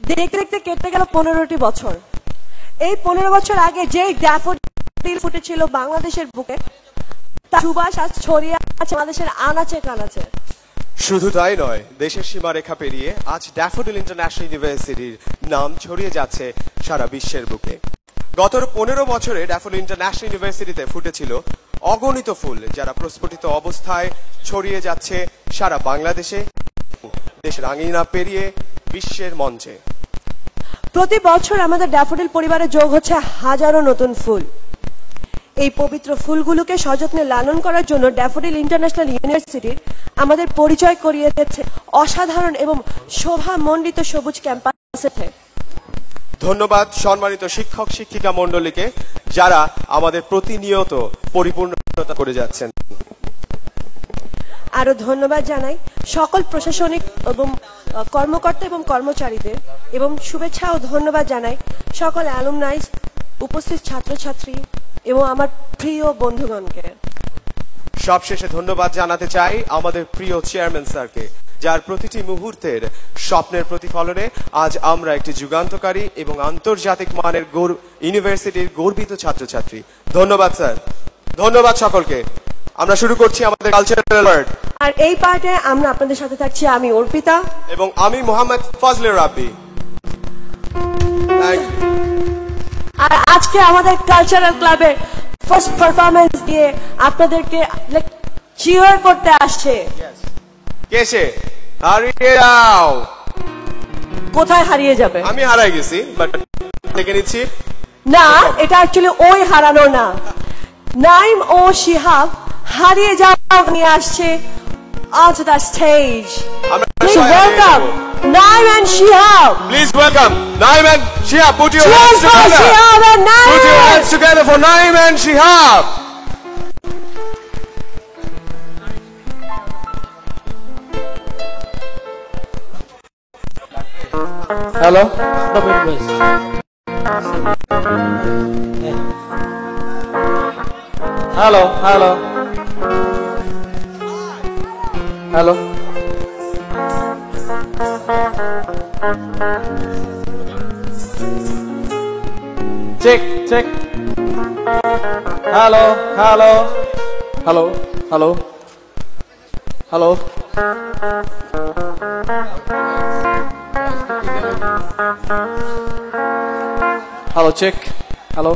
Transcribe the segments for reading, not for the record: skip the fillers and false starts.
দেখতে দেখতে কেটে গেল 15টি বছর। এই 15 বছর আগে যেই ড্যাফোডিল ফুটেছিল বাংলাদেশের বুকে, তার সুবাস আজ ছড়িয়ে আছে বাংলাদেশের আনাচে কানাচে। শুধু তাই নয়, দেশের সীমারেখা পেরিয়ে আজ ড্যাফোডিল ইন্টারন্যাশনাল ইউনিভার্সিটির নাম ছড়িয়ে যাচ্ছে সারা বিশ্বের বুকে। গত 15 বছরে ড্যাফোডিল ইন্টারন্যাশনাল ইউনিভার্সিটিতে ফুটেছিল অগণিত ফুল, যারা প্রস্ফুটিত অবস্থায় ছড়িয়ে যাচ্ছে সারা বাংলাদেশে, দেশের আঙিনা পেরিয়ে বিশ্বের মঞ্চে। প্রতি বছর আমাদের ড্যাফোডিল পরিবারে যোগ হচ্ছে হাজারো নতুন ফুল। এই পবিত্র ফুলগুলোকে সযত্নে লালন করার জন্য ড্যাফোডিল ইন্টারন্যাশনাল ইউনিভার্সিটির আমাদের পরিচয় করিয়ে দিচ্ছে অসাধারণ এবং শোভামণ্ডিত সবুজ ক্যাম্পাসে। ধন্যবাদ সম্মানিত শিক্ষক শিক্ষিকা মণ্ডলীকে, যারা আমাদের প্রতিনিয়ত পরিপূর্ণতা করে যাচ্ছেন। আরো ধন্যবাদ জানাই সকল প্রশাসনিক এবং কর্মকর্তা এবং কর্মচারীদের, এবং শুভেচ্ছা ও ধন্যবাদ জানাই সকল অ্যালুমনাইজ, উপস্থিত ছাত্রছাত্রী এবং আমার প্রিয় বন্ধুগণকে। সবশেষে ধন্যবাদ জানাতে চাই আমাদের প্রিয় চেয়ারম্যান স্যারকে, যার প্রতিটি মুহূর্তের স্বপ্নের প্রতিফলনে আজ আমরা একটি যুগান্তকারী এবং আন্তর্জাতিক মানের ইউনিভার্সিটির গর্বিত ছাত্রছাত্রী। ধন্যবাদ স্যার, ধন্যবাদ সকলকে। আমরা শুরু করছি আমাদের কালচারাল পার্ট। আর এই পার্টে আমরা আপনাদের সাথে থাকছি আমি অর্পিতা এবং আমি মোহাম্মদ ফজলে রাব্বি। আর আজকে আমাদের কালচারাল ক্লাবের ফার্স্ট পারফরম্যান্স দিয়ে আপনাদেরকে চিয়ার করতে আসছে। কেসে হারিয়ে যাও? কোথায় হারিয়ে যাবে? আমি হারাই গেছি, বাট দেখে নিচ্ছি। না, এটা অ্যাকচুয়ালি ওই হারানো না, নাইম ও শিহাব হারিয়ে যাও নিয়ে আসছে onto the stage. Please welcome Naim and Shihab. Please welcome Naim and Shihab. Put your hands together. Shihab and Naim. Put your hands together for Naim and Shihab. Hello. Hello. Hello. Hello. Check, check. Hello, hello. Hello, hello. Hello. Hello, check. Hello.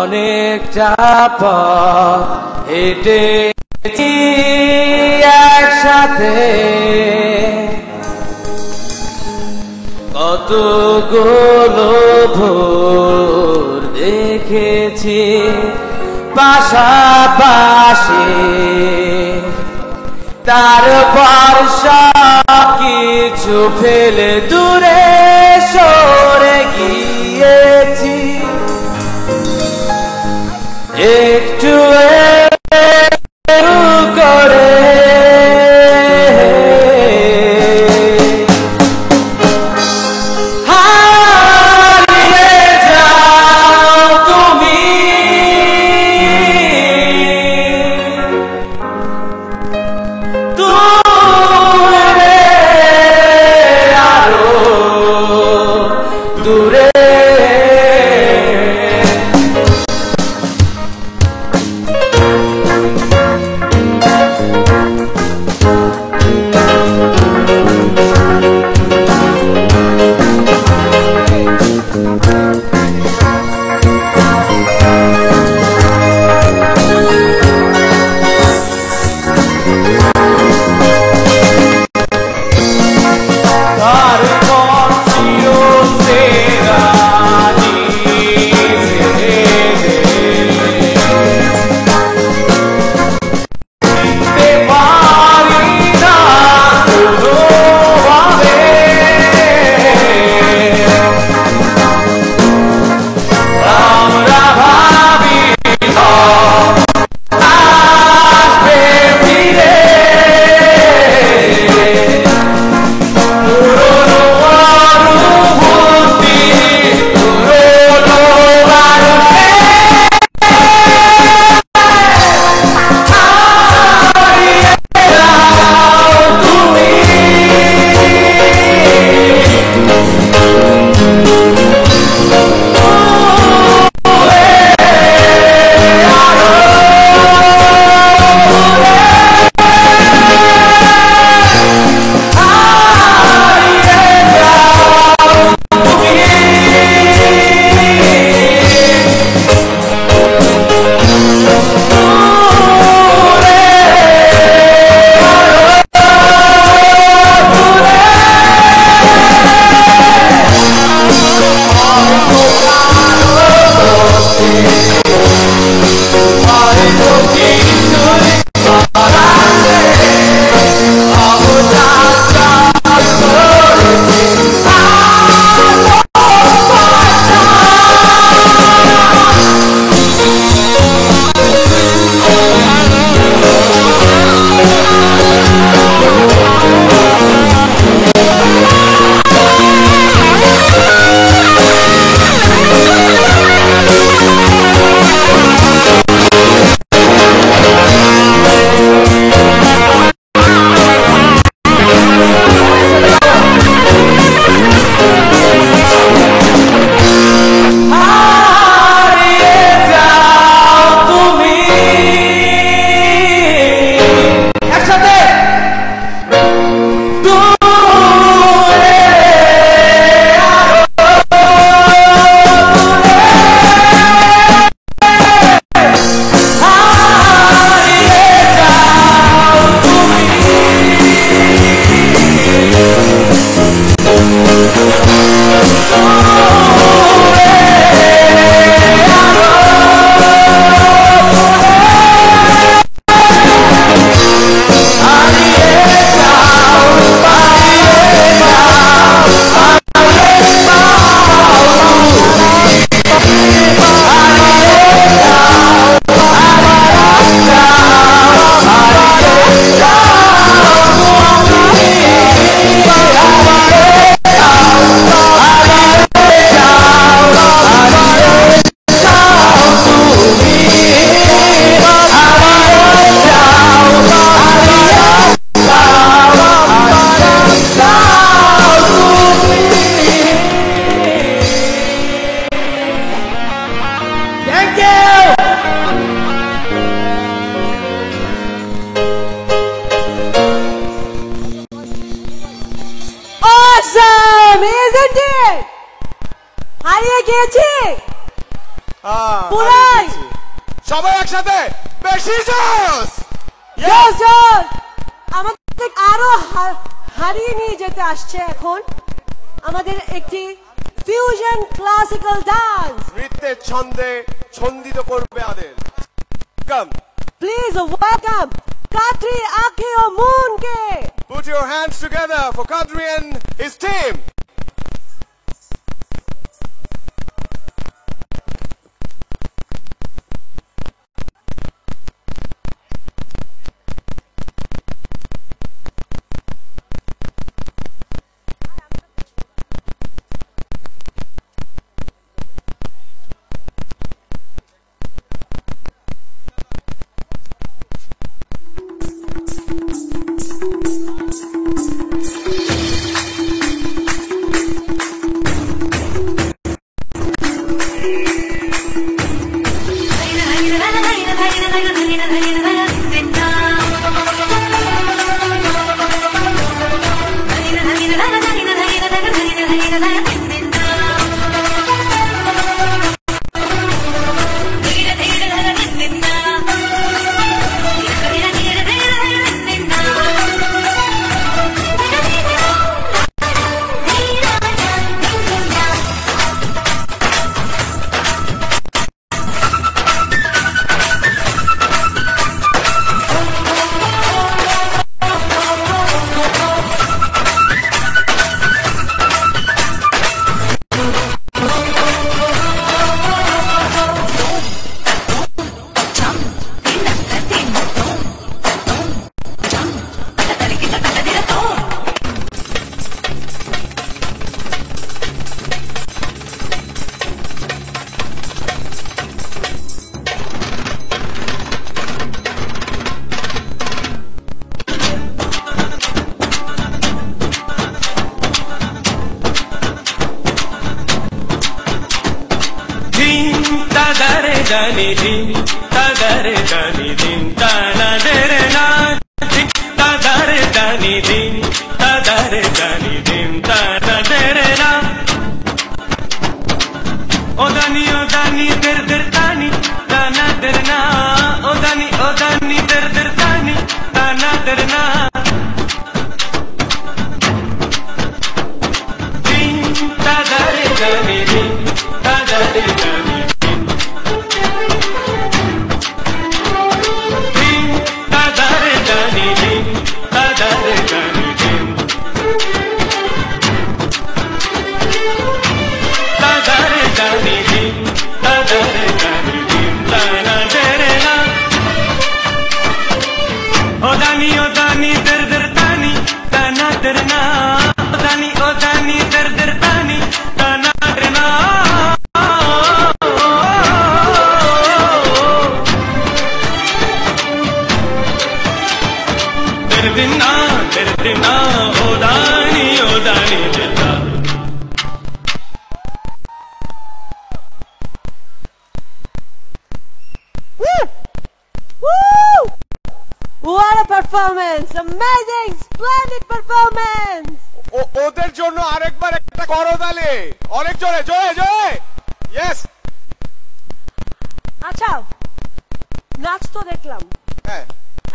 অনেকটা পথ হেঁটেছি একসাথে, কতগুলো ভোর দেখেছি পাশাপাশি, তারপর সব কিছু ফেলে দূরে সরে গিয়েছি, একটু করে হারিয়ে যাও তুমি, দূরে আরো দূরে 20 হারিয়ে গিয়েছি পুরাই সবাই একসাথে বেশি জোস জোস জোস আমাদের আরো হারিয়ে নিয়ে যেতে আসছে এখন আমাদের একটি ফিউশন ক্লাসিক্যাল ডান্স নৃত্যের ছন্দে ছন্দিত করবে আমাদের come please welcome Kadri Akio Moonke. Put your hands together for Kadri and his team. dani din tadare dani din tanadere na tadare dani din tadare dani din tanadere na o dani der der tani tanadere na o dani der der tani tanadere na din tadare dani din tadare dani What a performance! Amazing! Splendid performance! ওদের জন্য আরেকবার একটা করতালি অনেক জোরে জোরে জোরে yes আচ্ছা নাচ তো দেখলাম হ্যাঁ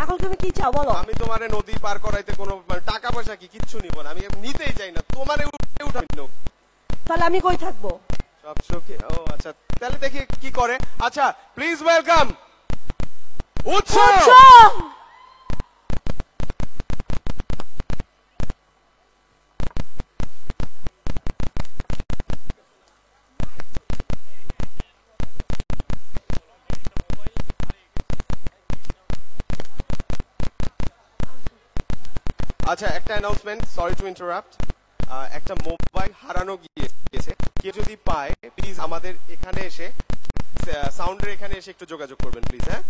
এখন তুমি কি চাও বলো আমি তোমারে নদী পার করাইতে কোনো টাকা পয়সা কি কিচ্ছু নিব না আমি নিতেই চাই না তোমারে উঠানো তাহলে আমি কই থাকবো সব সুখী ও আচ্ছা তাহলে দেখি কি করে আচ্ছা প্লিজ ওয়েলকাম উৎসব আচ্ছা একটা অ্যানাউন্সমেন্ট সরি টু ইন্টারাপ্ট একটা মোবাইল হারানো গিয়েছে কেউ যদি পায় প্লিজ আমাদের এখানে এসে সাউন্ডের এখানে এসে একটু যোগাযোগ করবেন প্লিজ হ্যাঁ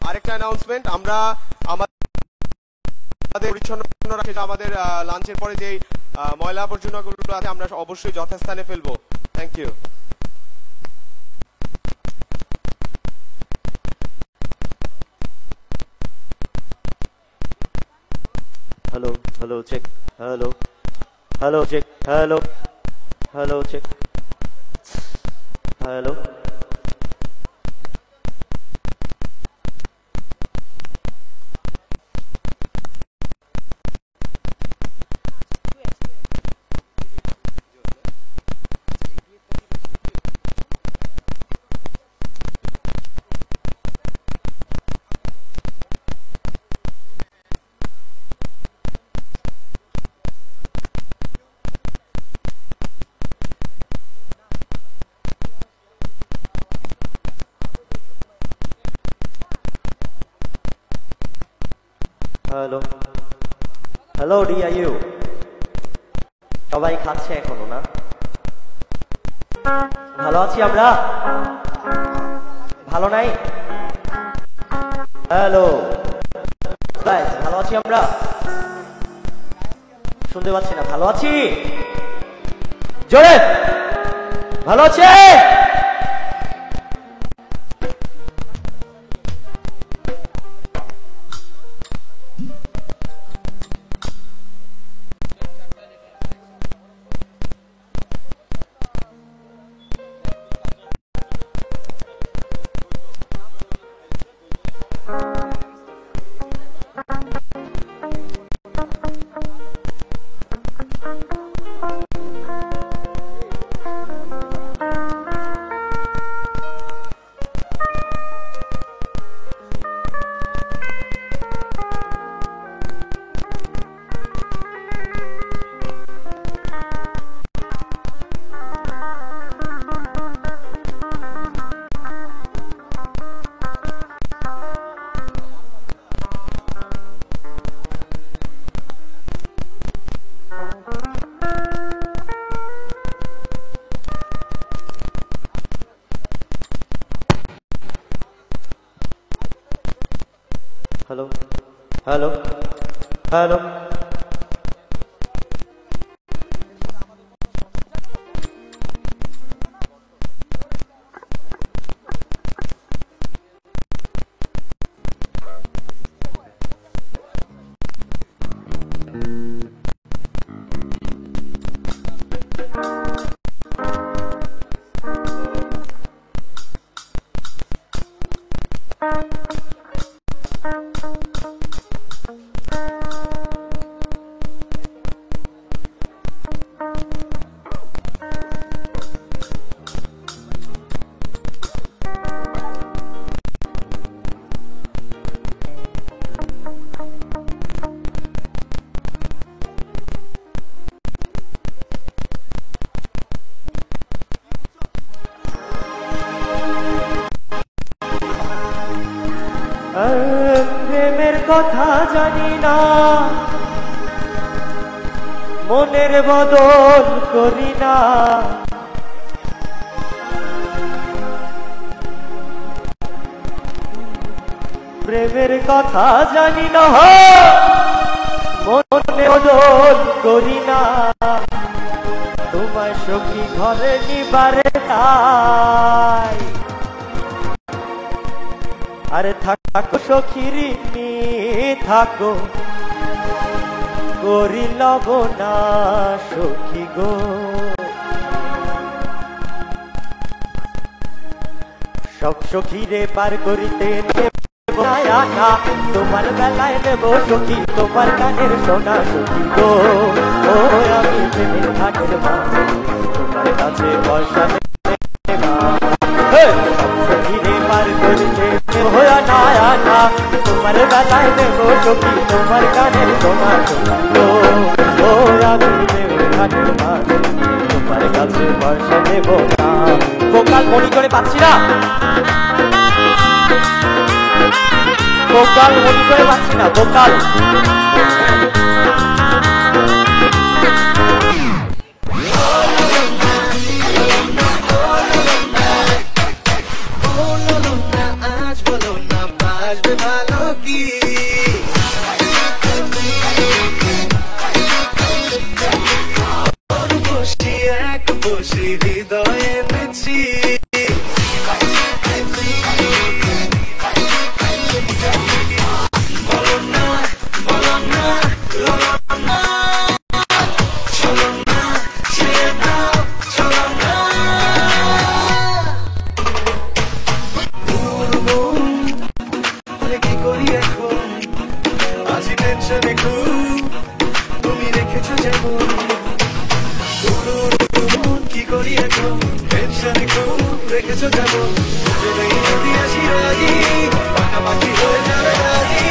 আরেকটা অ্যানাউন্সমেন্ট আমরা আমাদের পরিচ্ছন্ন রাখে আমাদের লাঞ্চের পরে যে ময়লা আবর্জনাগুলো আছে আমরা অবশ্যই যথাস্থানে ফেলবো thank you Hello, check. Hello. Hello, check. Hello. Hello, check. Hello. Hello hello DIU সবাই খাচ্ছে এখনো না ভালো আছি আমরা ভালো নাই হ্যালো গাইস ভালো আছি আমরা শুনতে পাচ্ছি না ভালো আছি জোরে ভালো আছে হ্যালো হ্যালো হ্যালো প্রেমের কথা জানি না মনের বদল করি না প্রেমের কথা জানি না মনে বদল করি না তোমার সখী ঘরে নিবারে তাই আরে থাকো সখীরি থাকো করি লব না সখী গো সব সখীরে পার করিতে তোমার বেলায় নেব সখী তোমার কানের সোনা সখী গো ও আমি প্রেমের ঘাটের মাছ তোমার কাছে পয়সা সখীরে পার করিতে তোমার বেলায় দেব সখী তোমার কানের সোনা ও আমি ঘাটের মাছ তোমার কাছে পয়সা দেব না ভোকাল মনিটরে পাচ্ছি না ভোকাল মনিটরে পাচ্ছি না ভোকাল রেখেছো যেমন জেনেই যদি আসি রাজি পাকাপাকি হয়ে যাবে রাজি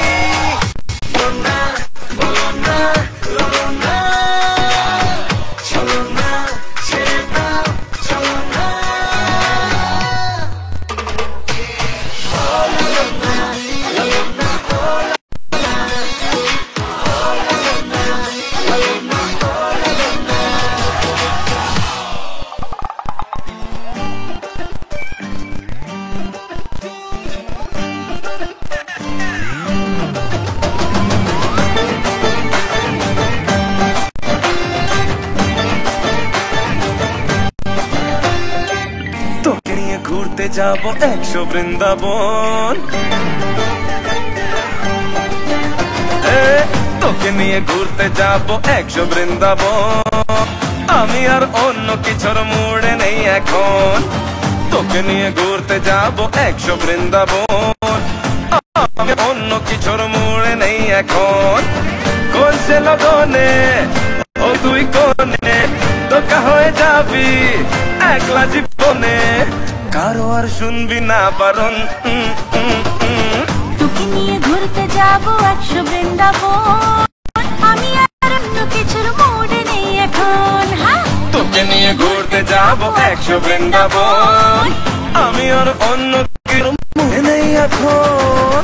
বলো না বলো না বলো না চলো না ছেড়ে দাও চলো না তোকে নিয়ে ঘুরতে যাব 100 বৃন্দাবন তোকে নিয়ে ঘুরতে যাব 100 বৃন্দাবন আমি আর অন্য কিছুর মুড়ে নেই এখন তোকে নিয়ে ঘুরতে যাব 100 বৃন্দাবন আমি অন্য কিছুর মুড়ে নেই এখন কোন সে লগনে ও তুই কোনে তোকা হয়ে যাবি একলা জীবনে কারো আর শুনবি না বারণ তোকে নিয়ে ঘুরতে যাব 100 বৃন্দাবন আমি আর অন্য কিছুর মুডে নেই এখন তোকে নিয়ে ঘুরতে যাব 100 বৃন্দাবন আমি আর অন্য কিছুর মুডে নেই এখন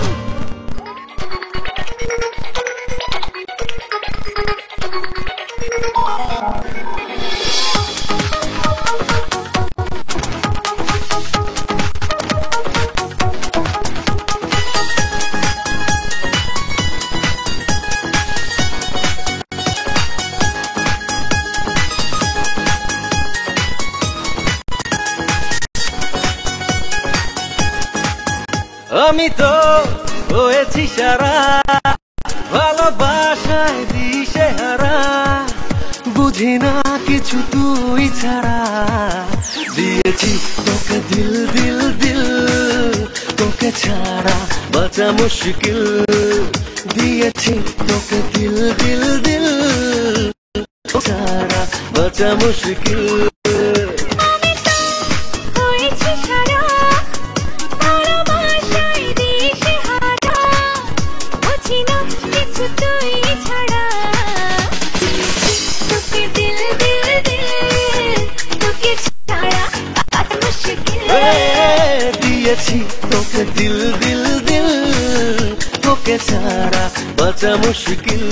আমি তো হয়েছি সারা ভালোবাসায় দিশে হারা বুঝি না কিছু তুই ছাড়া দিয়েছি তোকে দিল দিল দিল তোকে ছাড়া বাঁচা মুশকিল দিয়েছি তোকে দিল দিল দিল ছাড়া বাঁচা মুশকিল হয়েছি সারা ভালোবাসায় দিশে হারা বুঝি না কিছু তুই ছাড়া তোকে দিল দিল দিল তোকে ছাড়া বাঁচা মুশকিল দিয়েছি তোকে দিল দিল দিল তোকে ছাড়া বাঁচা মুশকিল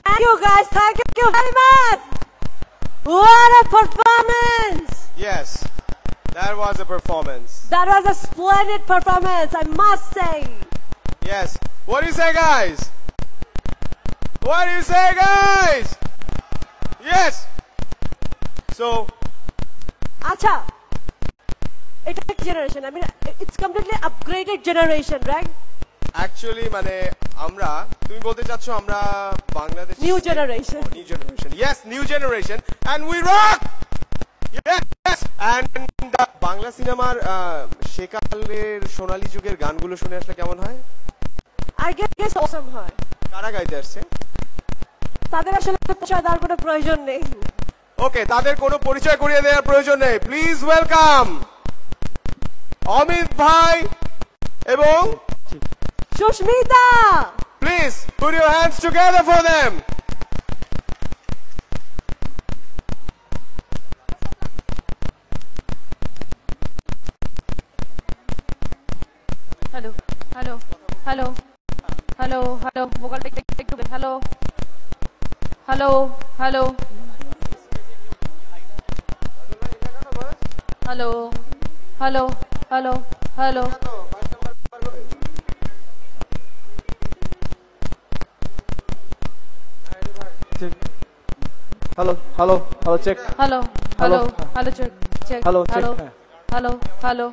Thank you guys, thank you very much. What a performance! Yes, that was a performance. That was a splendid performance, I must say. Yes. What do you say, guys? What do you say, guys? Yes. So, Acha, it's a generation. I mean, it's completely upgraded generation, right? actually মানে আমরা তুমি বলতে চাচ্ছ আমরা Bangladesh New generation. New generation. Yes, new generation and we rock. Yes. And Bangla সিনেমার সেকালের সোনালী যুগের গানগুলো শুনে আসলে কেমন হয়? I guess awesome হয়। কারা গাইতে আসছে? তাদের আসলে পরিচয় দেওয়ার কোনো প্রয়োজন নেই। ওকে, তাদের কোনো পরিচয় করিয়ে দেওয়ার প্রয়োজন নেই। প্লিজ ওয়েলকাম অমিত ভাই এবং Susmita. Please put your hands together for them. Hello, hello, hello, hello, hello. Vocal take to hello, hello, hello, hello, hello, hello, hello. Hello, hello, hello, check. Hello, hello, hello, check, check. Hello, check. Hello, hello, hello.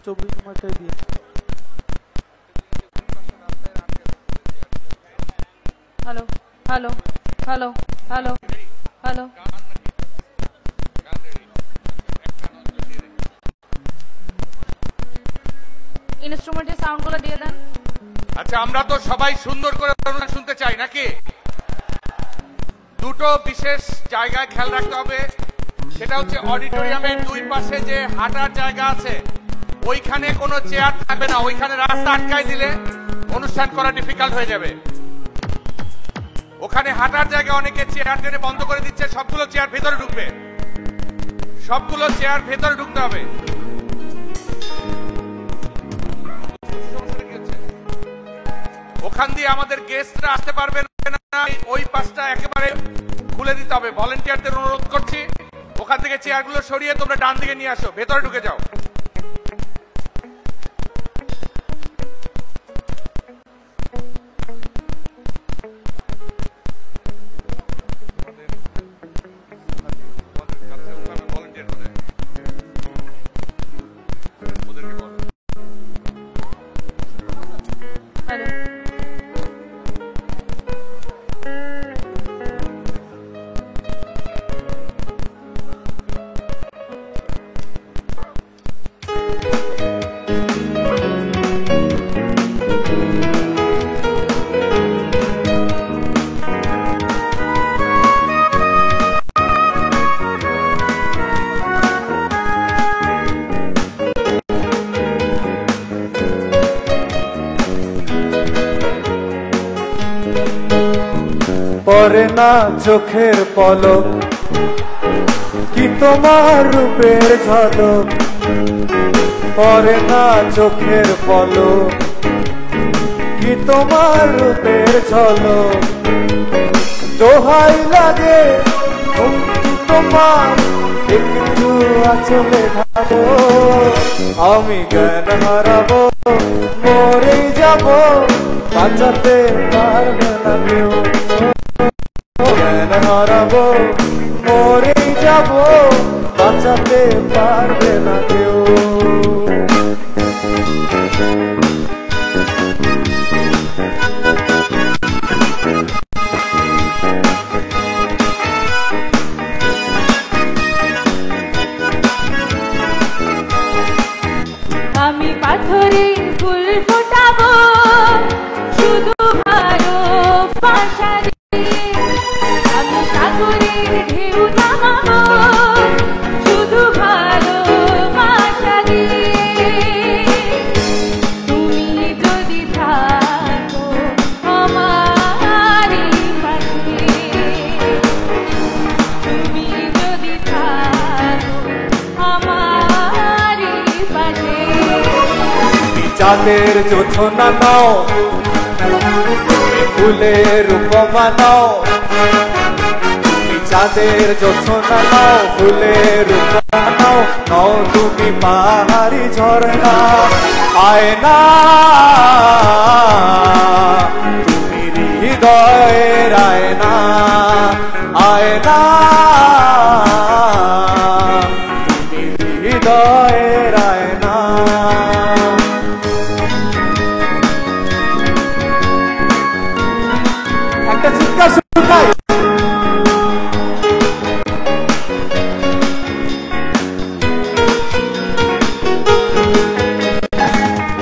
24 নম্বরটাই দিন। Hello hello hello hello hello ইনস্ট্রুমেন্টের সাউন্ডগুলো দিয়ে দেন। আচ্ছা, আমরা তো সবাই সুন্দর করে অনুষ্ঠান শুনতে চাই নাকি? দুটো বিশেষ জায়গায় খেয়াল রাখতে হবে। সেটা হচ্ছে অডিটোরিয়ামের দুই পাশে যে হাঁটার জায়গা আছে ওইখানে কোনো চেয়ার থাকবে না। ওইখানে রাস্তা আটকাই দিলে অনুষ্ঠান করা ডিফিকাল্ট হয়ে যাবে। ওখানে হাঁটার জায়গা অনেকে চেয়ার টেনে বন্ধ করে দিচ্ছে। সবগুলো চেয়ার ভেতরে ঢুকবে, সবগুলো চেয়ার ভেতরে ঢুকতে হবে। ওখান দিয়ে আমাদের গেস্টরা আসতে পারবে না। ওই পাশটা একেবারে খুলে দিতে হবে। ভলেন্টিয়ারদের অনুরোধ করছি, ওখান থেকে চেয়ারগুলো সরিয়ে তোমরা ডান দিকে নিয়ে আসো, ভেতরে ঢুকে যাও। পরে না চোখের পলক কি তোমার রূপের ঝলক, পরে না চোখের পলক কি তোমার রূপের ঝলক। দোহাই লাগে তোমার একটু আঁচলে ঢাকো, আমি জ্ঞান হারাবো মরেই যাবো, বাঁচাতে পারবে না কেউ। জ্ঞান হারাবো মরেই যাবো, বাঁচাতে পারবে না কেউ। আমি পাথরে ফুল ফোটাবো শুধু ভালোবাসা দিয়ে, আমি সাগরের ঢেউ নামাবো শুধু ভালোবাসা দিয়ে। তুমি যদি থাকো আমারই পাশে, তুমি যদি থাকো আমারই পাশে। চাঁদের জোছনা নাও, ফুলের উপমা নাও, চাঁদের জোছনা নাও, ফুলের উপমা নাও, নাও তুমি পাহাড়ি ঝরনা। আয়না তুমি হৃদয়ের আয়না, আয়না তুমি হৃদয়ের আয়না। একটা চিৎকার শুনতাই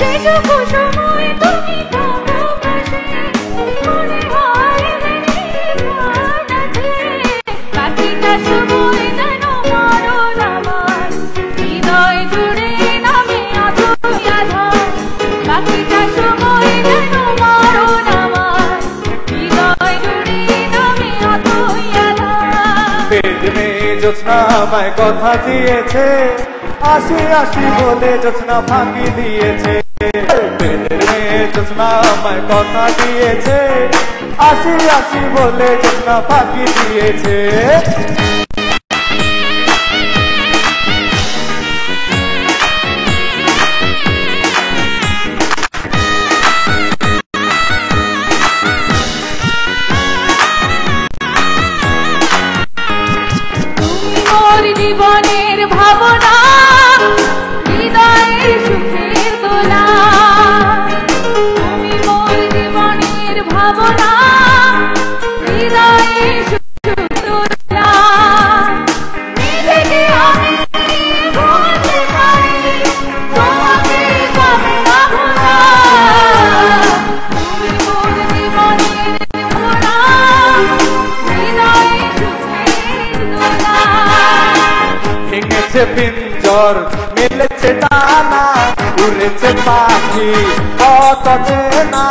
যেটুকু সময় তুমি থাকো পাশে, মনে হয় প্রাণ আছে। বাকিটা সময় যেন মরণ আমার, হৃদয় জুড়ে নামে আধুই আধার। বাকিটা সময় যেন মরণ আমার, হৃদয় জুড়ে নামে আধুই আধার। পেটে জোৎস্না আমায় কথা দিয়েছে, আসি আসি বলে জোৎস্না ফাঁকি দিয়েছে। পেটে জোৎস্না আমায় কথা দিয়েছে, আসি আসি বলে জোৎস্না ফাঁকি দিয়েছে। তুমি মোর জীবনের ভাবনা, হৃদয়ের সুখে পিঞ্জর মেলেছে ডানা উড়েছে পাখি কত চেনা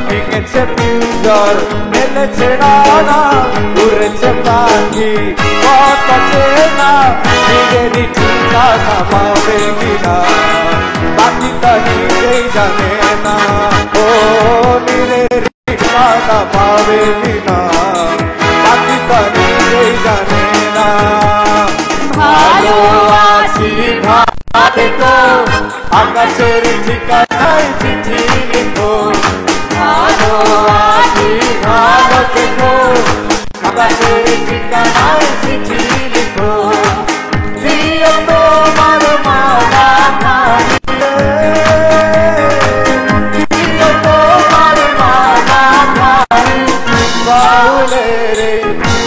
ভেঙেছে পিঞ্জর মেলেছে ডানা উড়েছে পাখি কত চেনা নিজেরই ঠিকানা পাবে কিনা বাকি তা নিজেই জানে না ও নিজের ঠিকানা পাবে কিনা বাকি তা নিজেই জানে না ভালো আছি ভাবে তো আকাশের ঠিকানায় চিঠি লিখো ভালো আছি ভালো থেকো আকাশের ঠিকানায় চিঠি লিখো দিও তোমার মালা খাইলে দিও তোমার মালা খাই বাউলের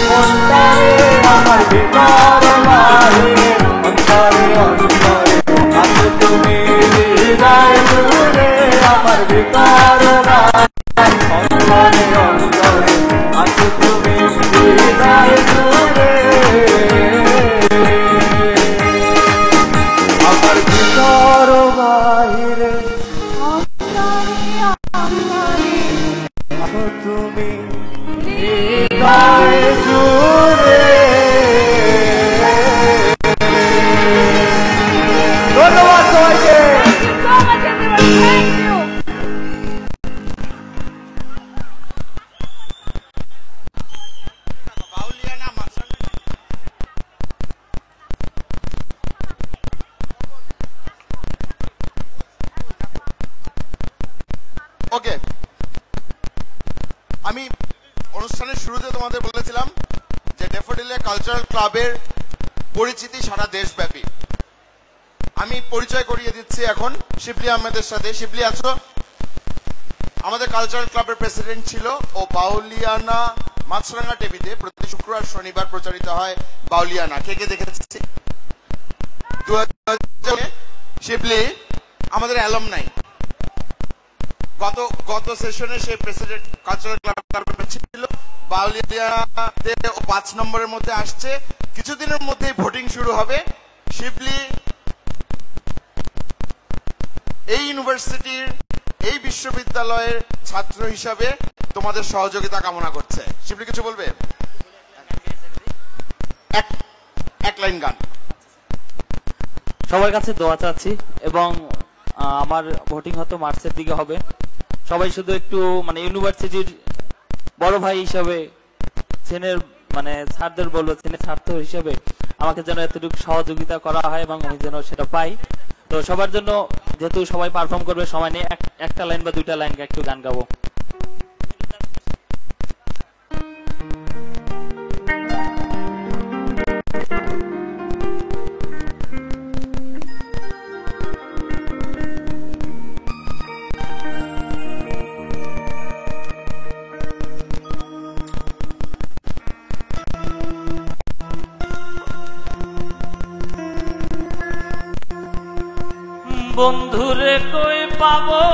মনটারে আমার ভিতর বাহিরে অন্তরে অন্তরে আছো তুমি হৃদয় জুড়ে আমার ভিতর অন্তরে অন্তরে আছো তুমি হৃদয় জুড়ে আমার ভিতর বাহিরে আছো তুমি হৃদয় জুড়ে ধন্যবাদ সবাইকে ওকে আমি অনুষ্ঠানের শুরুতে তোমাদের বলেছিলাম যে ড্যাফোডিলে কালচারাল ক্লাবের পরিচিতি সারা দেশব্যাপী আমি পরিচয় করিয়ে দিচ্ছি এখন শিবলি আহমেদের সাথে শিবলি আছো আমাদের কালচারাল ক্লাবের প্রেসিডেন্ট ছিল ও বাউলিয়ানা মাছরাঙ্গা টিভিতে প্রতি শুক্রবার শনিবার প্রচারিত হয় বাউলিয়ানা কে কে দেখেছি শিবলি আমাদের অ্যালামনাই গত সেশনে সে প্রেসিডেন্ট কালচারাল ক্লাবের ছিল বাউলিয়াতে 5 নম্বরের মধ্যে আসছে কিছুদিনের মধ্যেই ভোটিং শুরু হবে শিবলি এই ইউনিভার্সিটির এই বিশ্ববিদ্যালয়ের ছাত্র হিসাবে তোমাদের সহযোগিতা কামনা করছে শিবলি কিছু বলবে এক লাইন গান সবার কাছে দোয়া চাচ্ছি এবং আমার ভোটিং হয়তো মার্চের দিকে হবে সবাই শুধু একটু মানে ইউনিভার্সিটির বড় ভাই হিসাবে সেনের মানে ছাত্রদের বলবো সেনের ছাত্র হিসাবে আমাকে যেন এতটুকু সহযোগিতা করা হয় এবং আমি যেন সেটা পাই তো সবার জন্য যেহেতু সবাই পারফর্ম করবে সময় নিয়ে একটা লাইন বা দুইটা লাইন একটু গান গাবো বন্ধুরে কই পাবো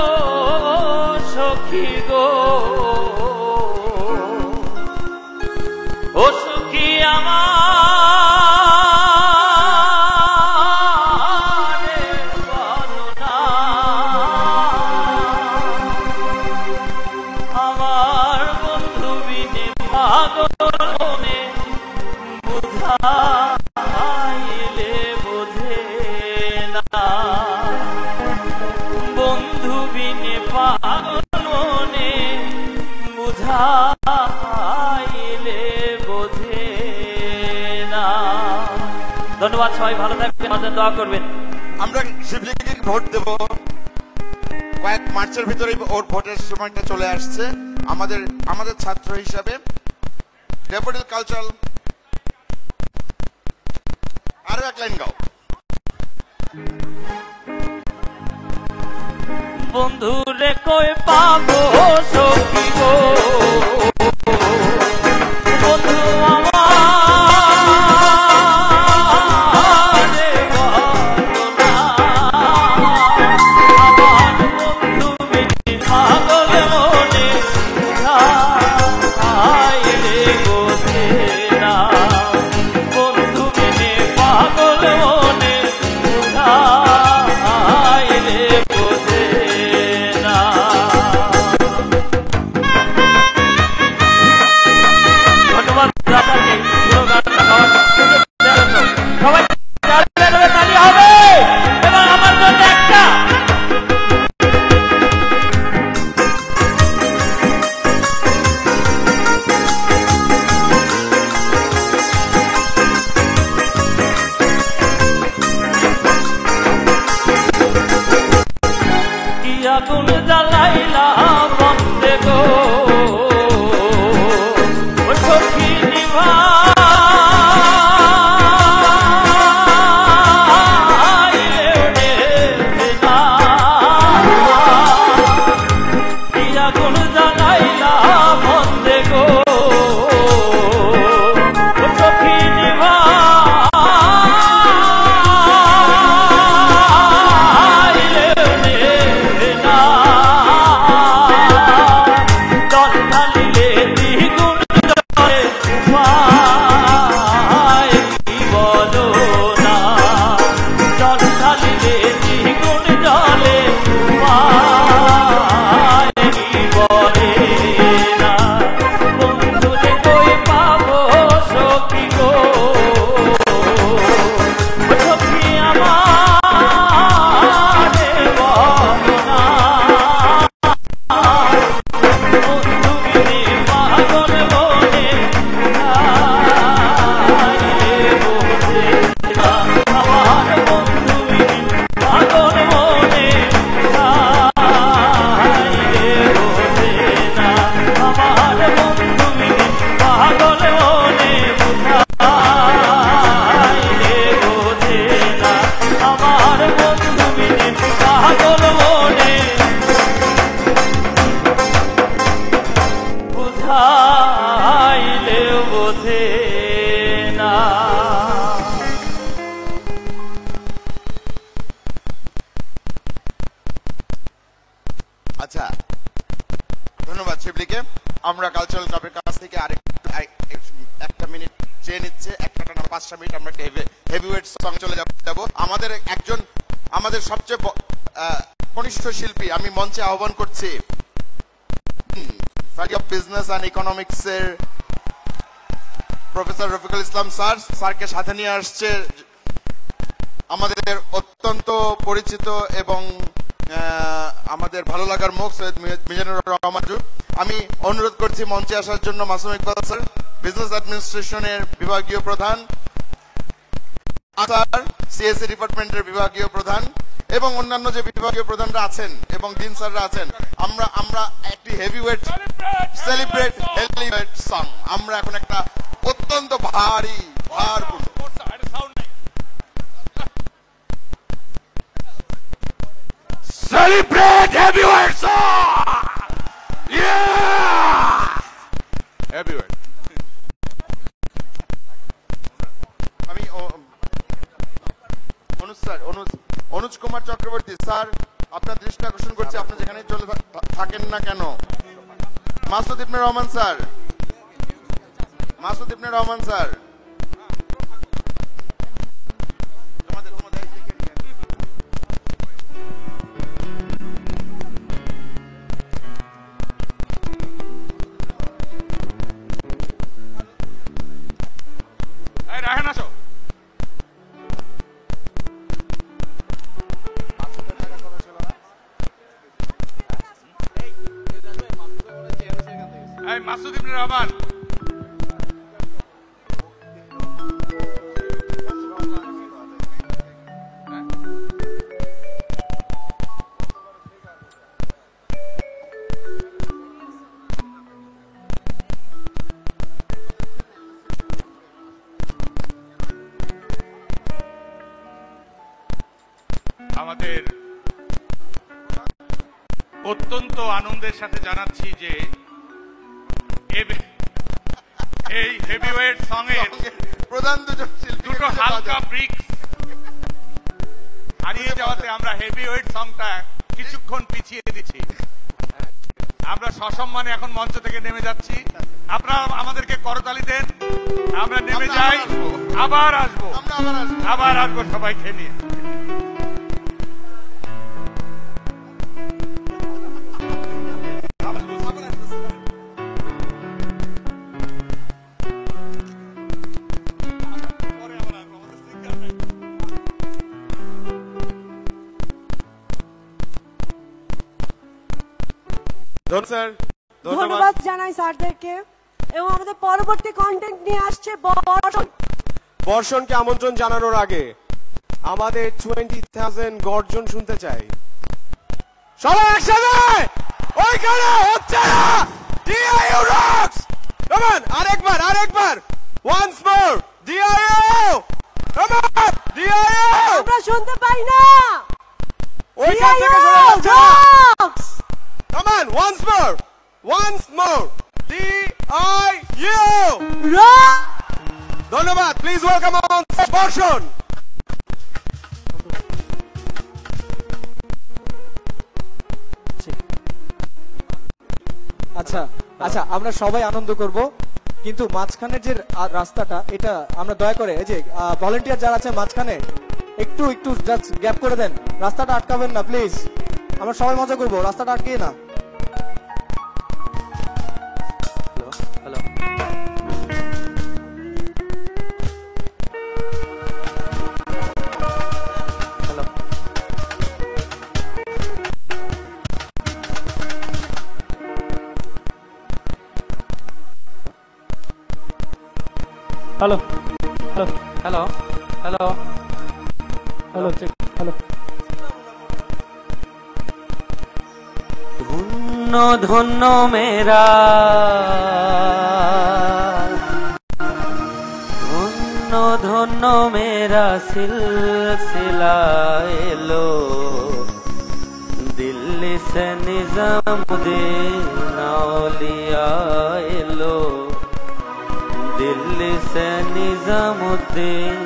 সখী গো ও সখী আমার বলো না আমার বন্ধু বিনে পাগল মনে বুঝাইলে বোঝে না বন্ধু বিনে পাগল মনে বুঝাইলে বোঝে না ধন্যবাদ সবাই ভালো থাকবেন আমাদের দোয়া করবেন আমরা শিবলিকে ভোট দেব কয়েক মার্চের ভিতরে ওর ভোটের সময়টা চলে আসছে আমাদের ছাত্র হিসাবে ড্যাফোডিল কালচারাল আরো এক লাইন গাও বন্ধুরে কই পাবো সখী গো বন্ধু আমার বলো না আমার বন্ধু বিনে পাগল মনে বুঝাইলে বোঝে না বন্ধু বিনে পাগল মনে সবাই তালি হবে এবং আমার জন্য একটা কি আগুন জ্বালাইলা বন্দে গো ও সখী নিভা আচ্ছা, ধন্যবাদ শিবলিকে। আমরা কালচারাল ক্লাবের কাছ থেকে একটা মিনিট চেয়ে নিচ্ছে, একটা 5টা মিনিট আমরা হেভিওয়েট সং চলে যাব। আমাদের সবচেয়ে কনিষ্ঠ শিল্পী আমি মঞ্চে আহ্বান করছি faculty of business and economics এর প্রফেসর রফিকুল ইসলাম স্যারকে সাথে নিয়ে আসছে আমাদের অত্যন্ত পরিচিত এবং আমাদের ভালো লাগার মুখ সৈয়দ মিজানুর রহমান। আমি অনুরোধ করছি মঞ্চে আসার জন্য মাসুম ইকবাল স্যার, বিজনেস অ্যাডমিনিস্ট্রেশনের বিভাগীয় প্রধান, সিএসসি ডিপার্টমেন্টের বিভাগীয় প্রধান এবং অন্যান্য যে বিভাগীয় প্রধানরা আছেন এবং ডিন স্যাররা আছেন। আমরা একটি হেভিওয়েট সেলিব্রেট হেভিওয়েট সং আমরা এখন একটা অত্যন্ত ভারপূর্ণ Celebrate heavyweight song! Yeah! Heavyweight. আমি অনুজ কুমার চক্রবর্তী স্যার, আপনার দৃষ্টি আকর্ষণ করছি, আপনি যেখানে চলে থাকেন না কেন। মাসুদ ইবনে রহমান স্যার, মাসুদ ইবনে রহমান। আমাদের অত্যন্ত আনন্দের সাথে জানাচ্ছি যে এই হেভিওয়েট সং এর প্রধান দুটো হালকা ব্রিক্স হারিয়ে যাওয়াতে আমরা হেভিওয়েট সংটা কিছুক্ষণ পিছিয়ে দিচ্ছি। আমরা সসম্মানে এখন মঞ্চ থেকে নেমে যাচ্ছি। আপনারা আমাদেরকে করতালি দেন, আমরা নেমে যাই, আবার আসবো সবাইকে নিয়ে। স্যার ধন্যবাদ জানাই স্যারদেরকে এবং আমাদের পরবর্তী কন্টেন্ট নিয়ে আসছে বর্ষণ। বর্ষণকে আমন্ত্রণ জানানোর আগে আমাদের 20,000 গর্জন শুনতে চাই। সবাই একসাথে ওইখানে হচ্ছে না। DIU rocks! Come on, আরেকবার once more DIU! Come on, DIU! আমরা শুনতে পাই না। ওইখান থেকে শোনা যাচ্ছে না। Come on, once more DIU! ধন্যবাদ। প্লিজ ওয়েলকাম অন বর্ষণ। আচ্ছা আচ্ছা, আমরা সবাই আনন্দ করব, কিন্তু মাঝখানের যে রাস্তাটা, এটা আমরা দয়া করে এই যে ভলান্টিয়ার যারা আছে মাঝখানে একটু জাস্ট গ্যাপ করে দেন, রাস্তাটা আটকাবেন না প্লিজ। আমরা সবাই মজা করব, রাস্তাটা আটকিয়ে না। Hello hello hello hello hello hello. ধন্য ধন্য মেরা, ধন্য ধন্য মেরা সিলসিলা এলো, দিল্লি সে নিজামুদ্দিন আউলিয়া এলো, दिल्ली से निजामुद्दीन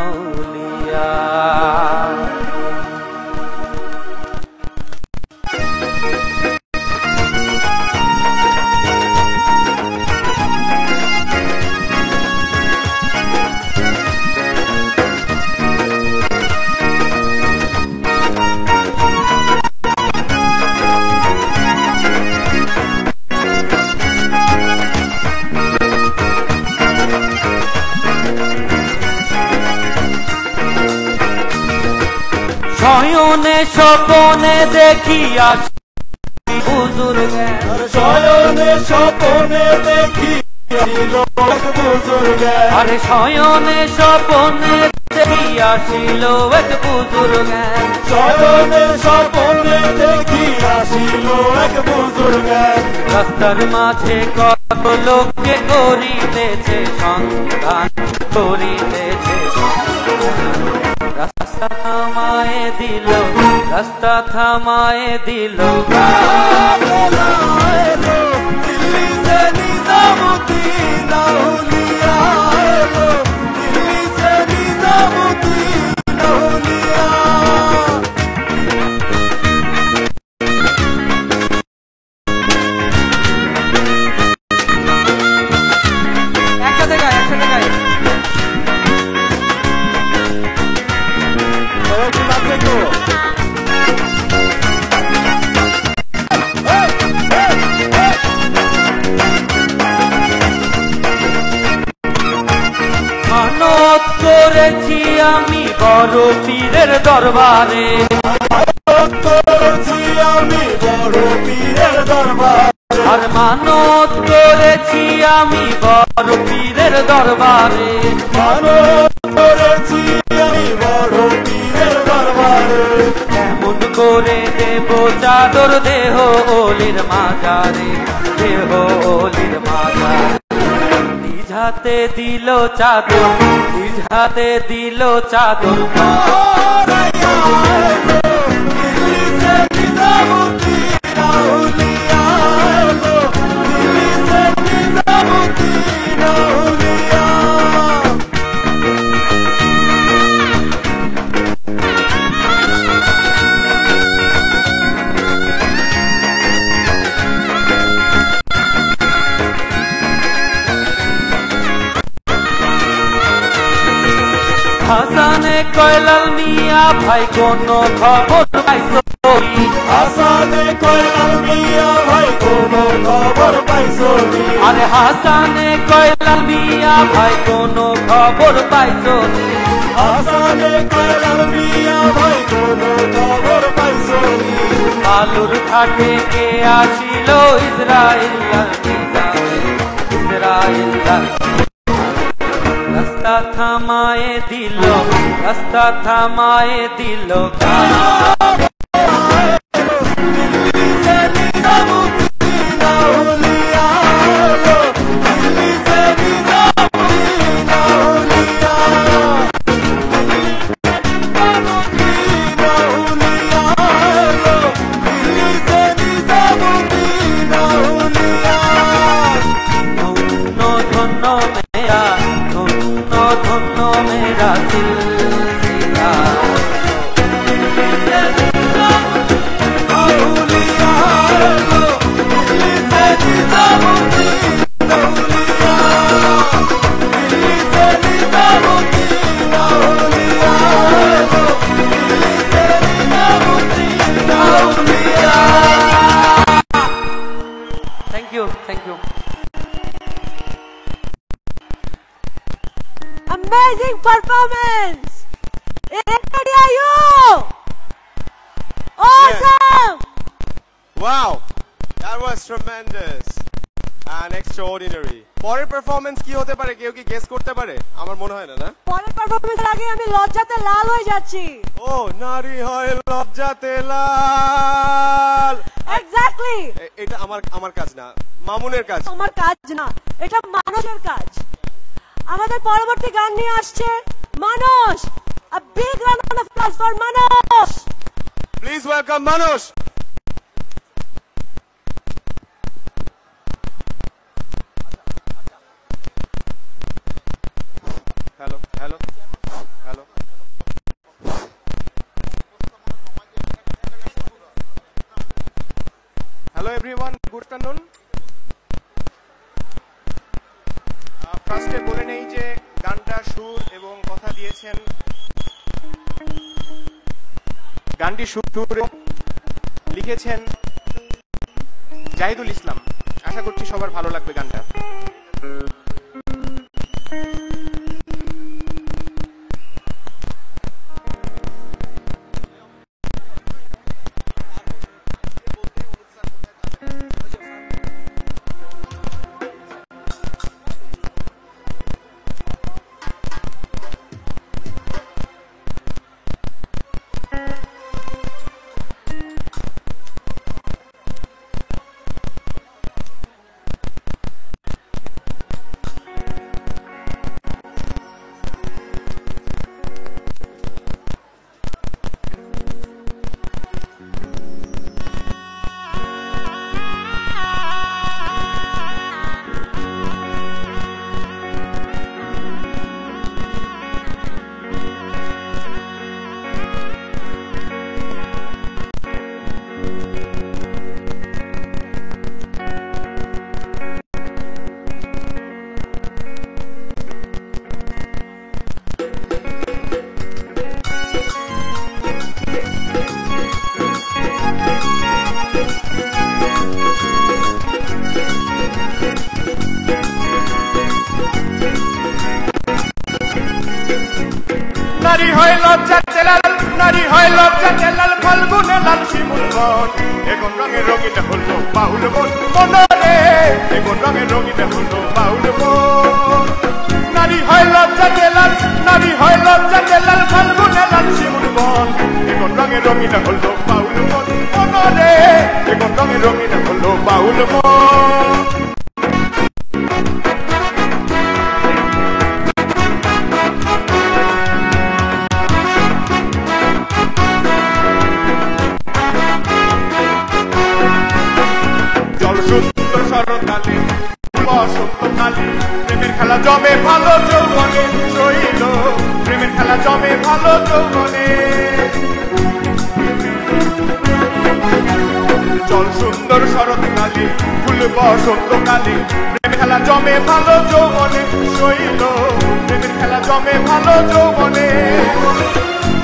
औलिया। শয়নে স্বপনে দেখি আসি বুজুর্গ, শয়নে স্বপনে দেখি বুজুর্গ, আরে শয়নে স্বপনে দেখি আসিল এক বুজুর্গ, শয়নে স্বপনে দেখি আসিল এক বুজুর্গ। রাস্তার মাঝে কত লোককে করিতেছে সন্ধান, করিতেছে রাস্তা থামায়ে দিল, রাস্তা থামায়ে দিল, দিল্লি সে নিজামুদ্দিন আউলিয়া এলো, দিল্লি সে নিজামুদ্দিন আউলিয়া। একসাথে গায়। মানত করেছি আমি বড় পীরের দরবারে, করেছি আমি বড় পীরের দরবারে, আর মানত করেছি আমি বড় পীরের দরবারে, মানত করেছি আমি বড় পীরের দরবারে। কেমন করে দেব চাদর দেহ ওলির মাজারে, দেহ ওলির মাজারে, নিজ হাতে দিল চাদর, নিজ হাতে দিল চাদর, দিল্লি সে নিজামুদ্দিন আউলিয়া এলো, দিল্লি সে নিজামুদ্দিন আউলিয়া। হাসানে কয়লাল মিয়া ভাই কোন খবর পাইছো, হাসানে কয়লাল মিয়া ভাই কোন খবর পাইছো, আরে হাসানে কয়লাল মিয়া ভাই কোন খবর পাইছো, হাসানে কয়লাল মিয়া ভাই কোন খবর পাইছো, বালুর ঘাটে কে আসিল ইসরায়েল রাস্তা থামায়ে দিল Thank you. Amazing performance! Ready are you? Awesome! Wow, that was tremendous and extraordinary. পরের পারফরম্যান্স কি হতে পারে কেউ কি গেস করতে পারে? আমার মনে হয় না না? পরের পারফরম্যান্সের আগে আমি লজ্জাতে লাল হয়ে যাচ্ছি। ও নারী হয় লজ্জাতে লাল। এক্স্যাক্টলি। এটা আমার কাজ না, মামুনের কাজ। আমার কাজ না, এটা মানুষের কাজ। আমাদের পরবর্তী গান নিয়ে আসছে মানুষ। A big round of applause for মানুষ। Please welcome মানুষ। Hello. Hello everyone, good afternoon. ফার্স্টে বলে নেই যে গানটা সুর এবং কথা দিয়েছেন, গানটি সুর লিখেছেন জাহিদুল ইসলাম। আশা করছি সবার ভালো লাগবে গানটা। নারী হয় লজ্জাতে লাল, নারী হয় লজ্জাতে লাল, ফাল্গুনে লাল শিমুল বন, এখন রঙের রঙিন হলো বাউল বন, মনরে এখন রঙের রঙিন হলো বাউল বন। নারী হয় লজ্জাতে লাল, নারী হয় লজ্জাতে লাল, ফাল্গুনে লাল শিমুল বন, এখন রঙের রঙিন হলো বাউল বন, মনরে এখন রঙের রঙিন হলো বাউল বন। শরৎকালে বসন্তকালে প্রেমের খেলা জমে ভালো যৌবনে শৈল, প্রেমের খেলা জমে ভালো যৌবনে। জল সুন্দর শরৎকালে ফুল বসন্তকালে প্রেমের খেলা জমে ভালো যৌবনে শৈল, প্রেমের খেলা জমে ভালো যৌবনে।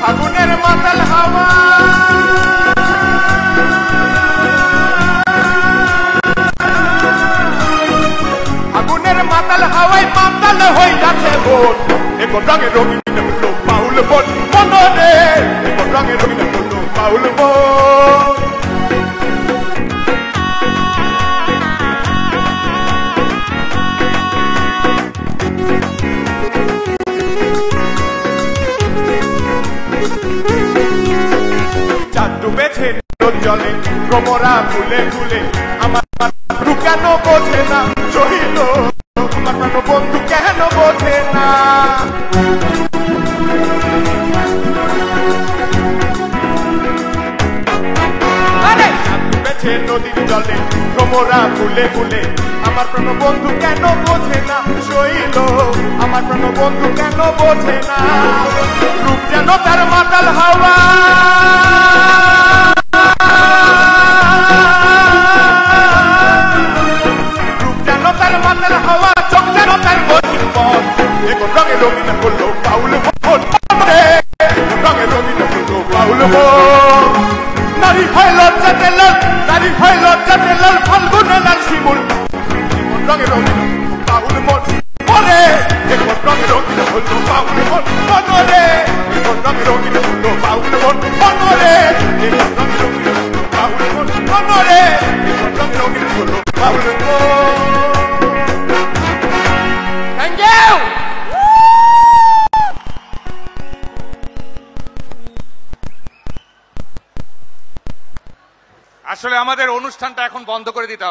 ফাগুনের মাতাল হাওয়া মাতাল হাওয়ায় মাতাল হয়ে যাচ্ছে বোন, এখন রঙের রঙিন হলো বাউল বন, মনরে এখন রঙের রঙিন হলো বাউল বন। চাঁদ ডুবেছে নদীর জলে ভ্রমরা ফুলে ফুলে আমার বন্ধু কেন বোঝে না শহীদ আমার প্রাণ বন্ধু কেন বোঝে না নদীর জলে ভ্রমরা ফুলে ফুলে আমার প্রাণ বন্ধু কেন বোঝে না শৈল আমার প্রাণ বন্ধু কেন বোঝে না রূপ যেন তার মাতাল হাওয়া রূপ যেন তার মাতাল হাওয়া চোখ যেন তার গতির পথ এখন রঙে রঙিন হলো বাউল মন রঙে রঙিন হলো বাউল মন নারী হয় লজ্জাতে লাল নারী হয় লজ্জাতে লাল ফাল্গুনে লাল শিমুল জীবন রঙে রঙিন বাউল মন মনে এখন রঙে রঙিন হলো বাউল মন মনরে এখন রঙে রঙিন হলো বাউল মন মনরে এখন রঙে রঙিন হলো বাউল মন মনরে এখন রঙে রঙিন হলো বাউল মন থ্যাংক ইউ আসলে আমাদের অনুষ্ঠানটা এখন বন্ধ করে দিতে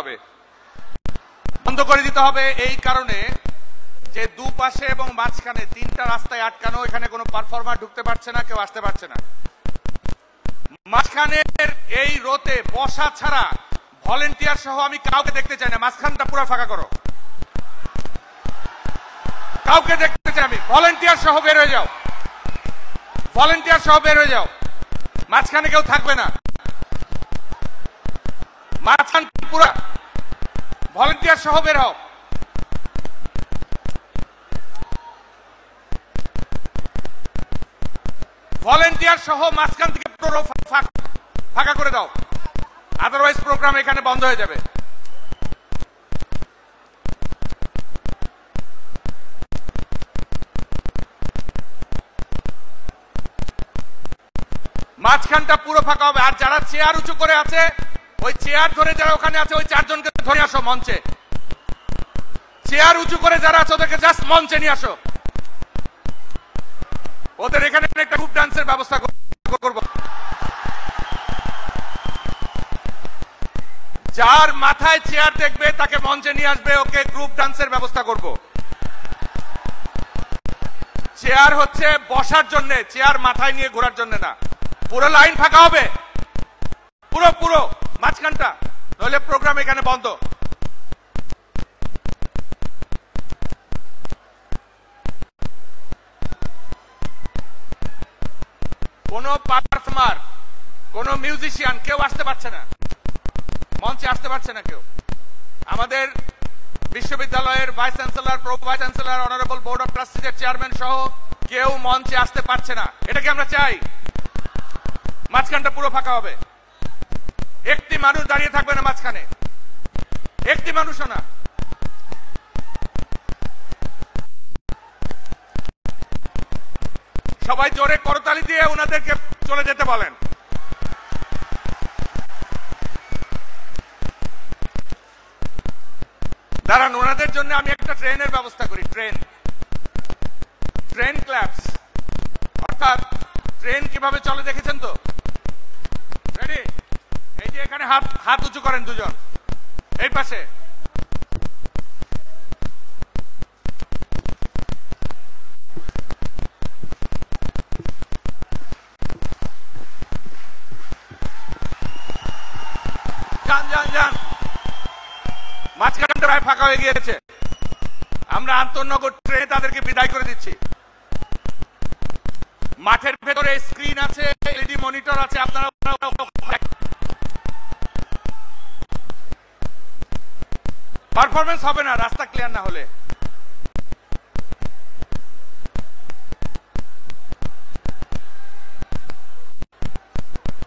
হবে এই কারণে যে দুপাশে এবং মাঝখানে তিনটা রাস্তায় আটকানো এখানে কোনো পারফর্মার ঢুকতে পারছে না কেউ আসতে পারছে না মাঝখানের এই রোতে বসা ছাড়া ভলেন্টিয়ার সহ আমি কাউকে দেখতে চাই না মাঝখানটা পুরো ফাঁকা করো কাউকে দেখতে চাই আমি ভলেন্টিয়ার সহ বের হয়ে যাও মাঝখানে কেউ থাকবে না মাঝখান পুরা ভলেন্টিয়ার সহ বের হও ভলেন্টিয়ার সহ মাঝখান থেকে পুরো ফাঁকা করে দাও আদারওয়াইজ প্রোগ্রাম এখানে বন্ধ হয়ে যাবে মাঝখানটা পুরো ফাঁকা হবে আর যারা চেয়ার উঁচু করে আছে ওই চেয়ার ধরে যারা ওখানে আছে ওই চারজনকে ধরে আসো মঞ্চে চেয়ার উঁচু করে যারা আছে ওদেরকে জাস্ট মঞ্চে নিয়ে আসো ওদের এখানে একটা গ্রুপ ডান্সের ব্যবস্থা করব যার মাথায় চেয়ার দেখবে তাকে মঞ্চে নিয়ে আসবে ওকে গ্রুপ ডান্সের ব্যবস্থা করব চেয়ার হচ্ছে বসার জন্য চেয়ার মাথায় নিয়ে ঘোরার জন্য না পুরো লাইন ফাঁকা হবে পুরো মাঝখানটা নইলে প্রোগ্রাম এখানে বন্ধ কোন পারফর্মার কোন মিউজিশিয়ান কেউ আসতে পারছে না মঞ্চে আসতে পারছে না কেউ আমাদের বিশ্ববিদ্যালয়ের vice chancellor pro vice chancellor honourable board of ট্রাস্টিজের চেয়ারম্যান সহ কেউ মঞ্চে আসতে পারছে না এটা কি আমরা চাই মাঝখানটা পুরো ফাঁকা হবে একটি মানুষ দাঁড়িয়ে থাকবে না মাঝখানে একটি মানুষও না সবাই জোরে করতালি দিয়ে ওনাদেরকে চলে যেতে বলেন দাঁড়ান ওনাদের জন্য আমি একটা ট্রেনের ব্যবস্থা করি ট্রেন ক্ল্যাপস অর্থাৎ ট্রেন কিভাবে চলে দেখেছেন তো রেডি এই যে এখানে হাত উঁচু করেন দুজন এই পাশে যান মাঝখানটা প্রায় ফাঁকা হয়ে গিয়েছে আমরা আন্তনগর ট্রেনে তাদেরকে বিদায় করে দিচ্ছি মাঠের ভেতরে স্ক্রিন আছে এলইডি মনিটর আছে আপনারা পারফরমেন্স হবে না রাস্তা ক্লিয়ার না হলে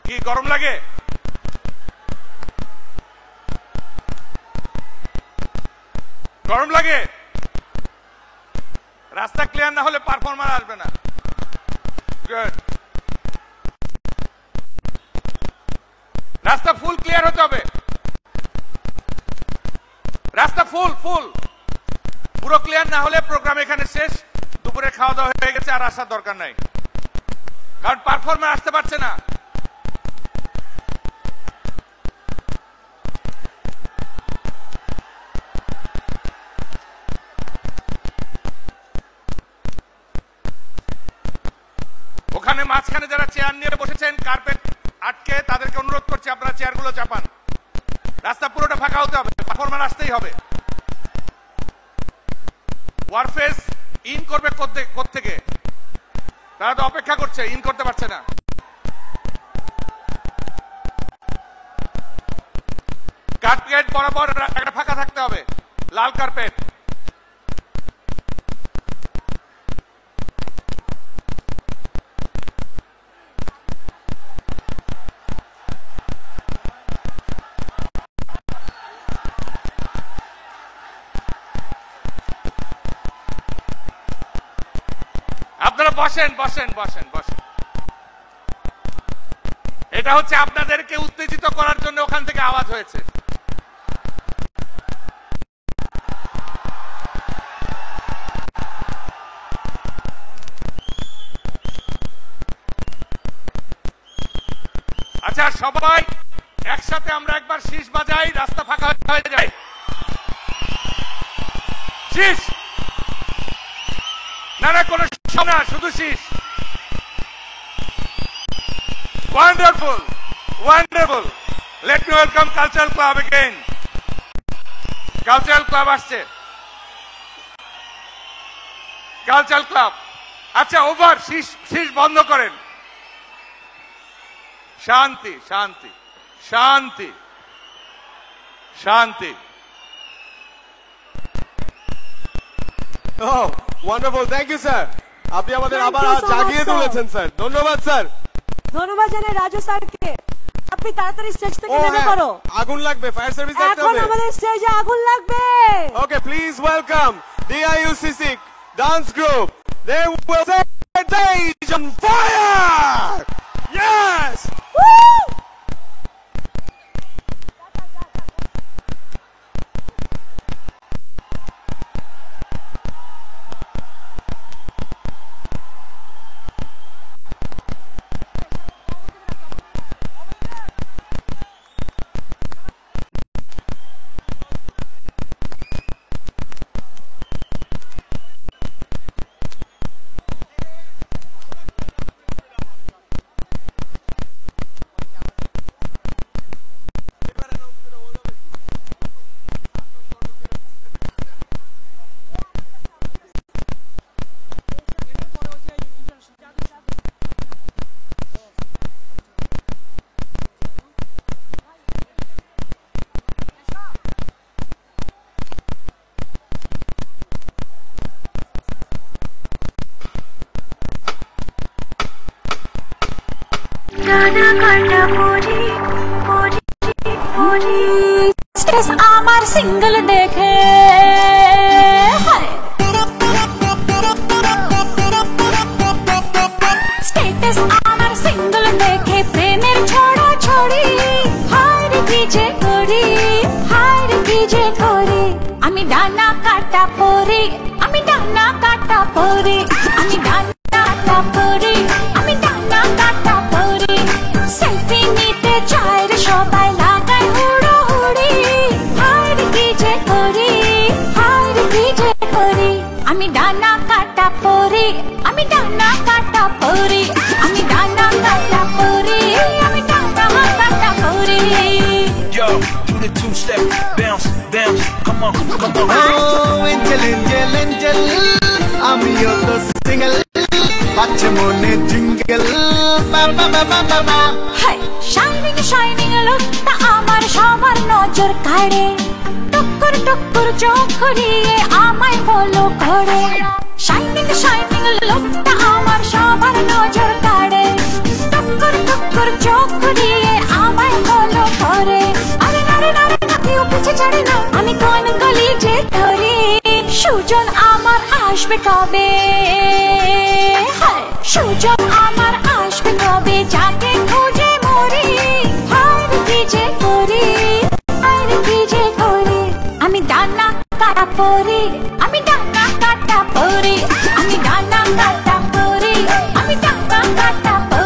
কি গরম লাগে রাস্তা ক্লিয়ার না হলে পারফর্মার আসবে না গুড রাস্তা ফুল ক্লিয়ার হতে হবে রাস্তা ফুল পুরো ক্লিয়ার না হলে প্রোগ্রাম এখানে শেষ দুপুরে খাওয়া দাওয়া হয়ে গেছে আর আসার দরকার নাই কারণ পারফর্মার আসতে পারছে না। ওখানে মাঝখানে যারা চেয়ার নিয়ে বসেছেন কার্পেট আটকে, তাদেরকে অনুরোধ করছি আপনারা চেয়ারগুলো চাপান। রাস্তা পুরোটা ফাঁকা হতে হবে, পারফর্মার আসতেই হবে। ওয়ারফেস ইন করবে কোত্থেকে? তারা তো অপেক্ষা করছে, ইন করতে পারছে না। কার্পেট বরাবর একটা ফাঁকা থাকতে হবে, লাল কার্পেট। আপনারা বসেন বসেন বসেন বসেন। এটা হচ্ছে আপনাদেরকে উত্তেজিত করার জন্য ওখান থেকে আওয়াজ হয়েছে। আচ্ছা সবাই একসাথে আমরা একবার শীষ বাজাই, রাস্তা ফাঁকা হয়ে যায়। শীষ না না, কোনো না, শুধু শীষ। Wonderful wonderful. Let me welcome cultural club again. Cultural club আসছে, কালচারাল ক্লাব। আচ্ছা ওভার, শীষ শীষ বন্ধ করেন। শান্তি শান্তি শান্তি শান্তি। Oh, wonderful. Thank you, sir. আপনি আমাদের আবার জাগিয়ে তুলেছেন স্যার, ধন্যবাদ স্যার। ধন্যবাদ জানাই রাজু স্যারকে। আপনি তাড়াতাড়ি স্টেজ থেকে নেমে পড়ো, আগুন লাগবে, ফায়ার সার্ভিস ডাকতে হবে। এখন আমাদের স্টেজে আগুন লাগবে। Okay, please welcome DIUCC dance group. They will set the stage on fire. Yes. Woo! আমার সিঙ্গল দেখে স্টেটাস আমার সিঙ্গল দেখে প্রেমের ছড়া ছড়ি হায় কি যে করি হায় কি যে করি আমি ডানা কাটা পরি আমি ডানা কাটা পরি আমি ডানা কাটা পরি আমি ডানা কাটা পরি সেলফি নিতে চায় রে সবাই লাগায় হুড়ো হুড়ি হায় কি যে করি হায় কি যে করি আমি ডানা কাটা পরি আমি ডানা কাটা পরি আমি ডানা কাটা পরি আমি ডানা কাটা পরি Yo, do the two-step, bounce, bounce, come on, come on. Oh, angel, angel, angel, আমিও তো সিঙ্গেল বাচ্চা মনে জিঙ্গেল বাবা বাবা বাবা হাই শাইনিং শাইনিং লুকটা আমার সবার নজর কাড়ে টুকুর টুকুর চোখ ঘুরিয়ে আমায় ফলো করে শাইনিং শাইনিং লুকটা আমার সবার নজর কাড়ে টুকুর টুকুর চোখ ঘুরিয়ে আমায় ফলো করে আরে নারে নারে না কেউ পিছে ছাড়ে না আমি কোন গলি যে ধরি সুজন আমার আসবে কবে সুজন আমার আসবে কবে যাকে খুঁজে মরি হায় কি যে করি হায় কি যে করি আমি ডানা কাটা পরি আমি ডানা কাটা পরি আমি ডানা কাটা পরি আমি ডানা কাটা পরি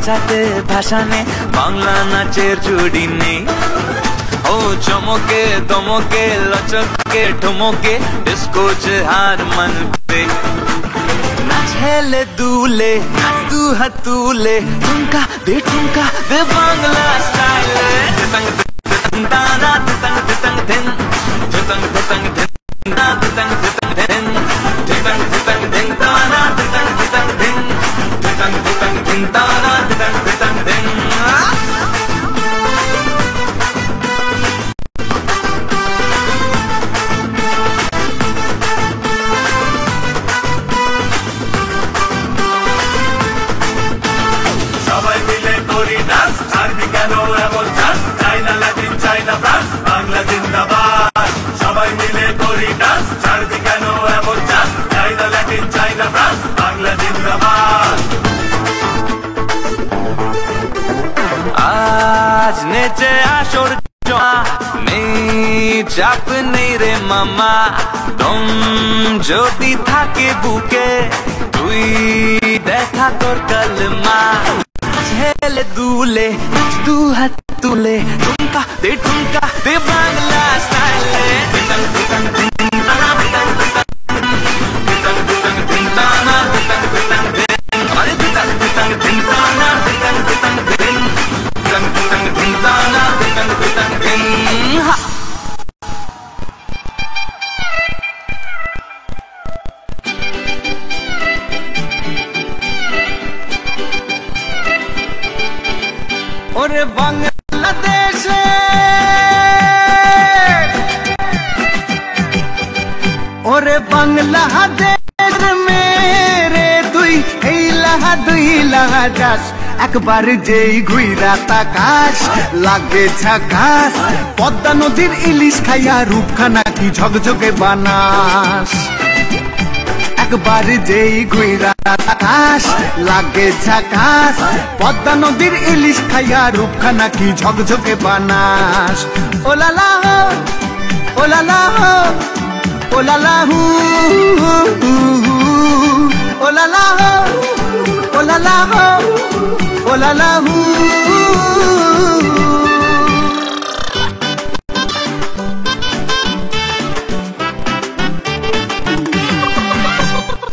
ভাষাতে ভাষা নেই, বাংলা নাচের জুড়ি নেই। ও চমকে দমকে লচকে ঠমকে ডিস্কো হার मन पे नाचेले दूले तू हतूले ठुमका दे बांग्ला स्टाइल तंग ताना तंग तंग दिन तंग तंग दिन ना तंग तंग दिन तंग तंग दिन ताना तंग तंग दिन तंग तंग दिन ताना तंग तंग दिन। সবাই মিলে করি ডান্স, ছাড়বি কেন এমন চান্স, চাইনা ল্যাটিন চাইনা ফ্রান্স, বাংলা জিন্দাবাদ। সবাই মিলে করি ডান্স, ছাড়বি কেন এমন চান্স, চাইনা ল্যাটিন চাইনা ফ্রান্স, বাংলা জিন্দাবাদ। আজ নেচে আসর নেই চাপ নেই রে মামা, দম যদি থাকে বুকে তুই দেখা তোর কলমা। ছেলে দুলে তু হাত তুলে ঠুমকা দে বাংলা স্টাইলে ওরে বাংলাদেশে ওরে বাংলাদেশ মেরে তুই এই লাহা দুই লাহা যাস, একবার যেই ঘুইরা তাকাস লাগে ঝাকাস, পদ্মা নদীর ইলিশ খাইয়া রূপখানা কি ঝকঝকে বানাস। একবার যেই ঘুইরা তাকাস লাগে ঝাকাস, পদ্মা নদীর ইলিশ খাইয়া রূপখানা কি ঝকঝকে বানাস। ওলালা হো ওলালা হো ওলালা হু ওলালা হো ওলালা হো ওলালা হু।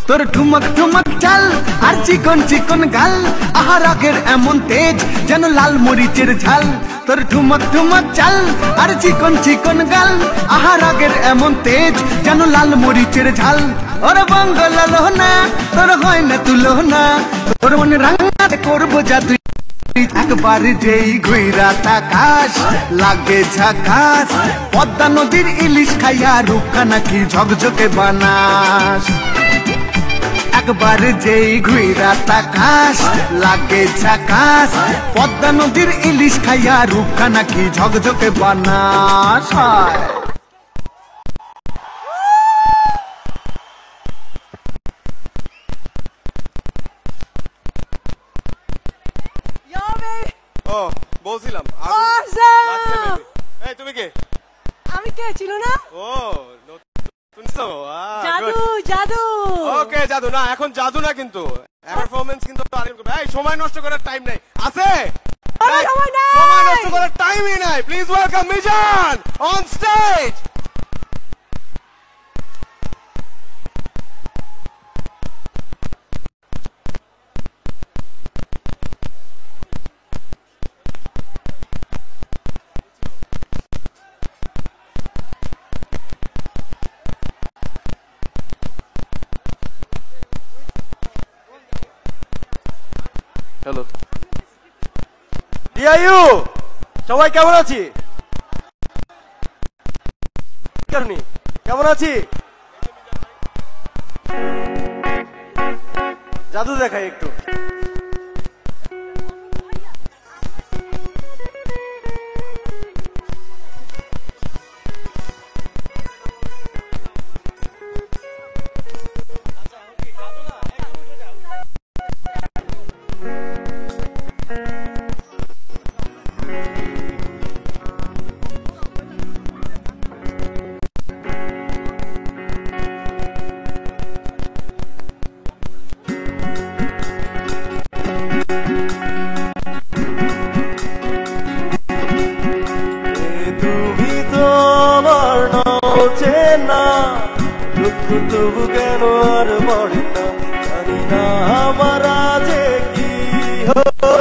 তোর ঠুমক ঠুমক চাল আর চিকন চিকন গাল, আহার আগের এমন তেজ যেন লাল মরিচের ঝাল। তোর ঠুমক ঠুমক চাল আর চিকন চিকন গাল, আহার আগের এমন তেজ যেন লাল মরিচের ঝাল। ওর বঙ্গলা লোহনা তোর হয় না তুলো না, তোর মনে রাঙাতে করবো জাদু। একবার যেই ঘুইরা তাকাস লাগে ঝাকাস, পদ্মা নদীর ইলিশ খাইয়া রূপখানা কি ঝকঝকে বানাস। একবার যেই ঘুইরা তাকাস লাগে ঝাকাস, পদ্মা নদীর ইলিশ খাইয়া রূপখানা কি ঝকঝকে বানাস। ও বলছিলাম এই তুমি কে? আমি কে ছিল না? ও শুনছো? জাদু জাদু। ওকে জাদু না, এখন জাদু না কিন্তু পারফরম্যান্স কিন্তু এই সময় নষ্ট করার টাইম নাই আছে, সময় নষ্ট করার টাইমই নাই। Please welcome Mizan on stage. Hello DIU, সবাই কেমন আছি? কেমন আছি? জাদু দেখাই একটু। দুঃখ তবু কেন আর পড়ে না জানি না আমার যে কি হলো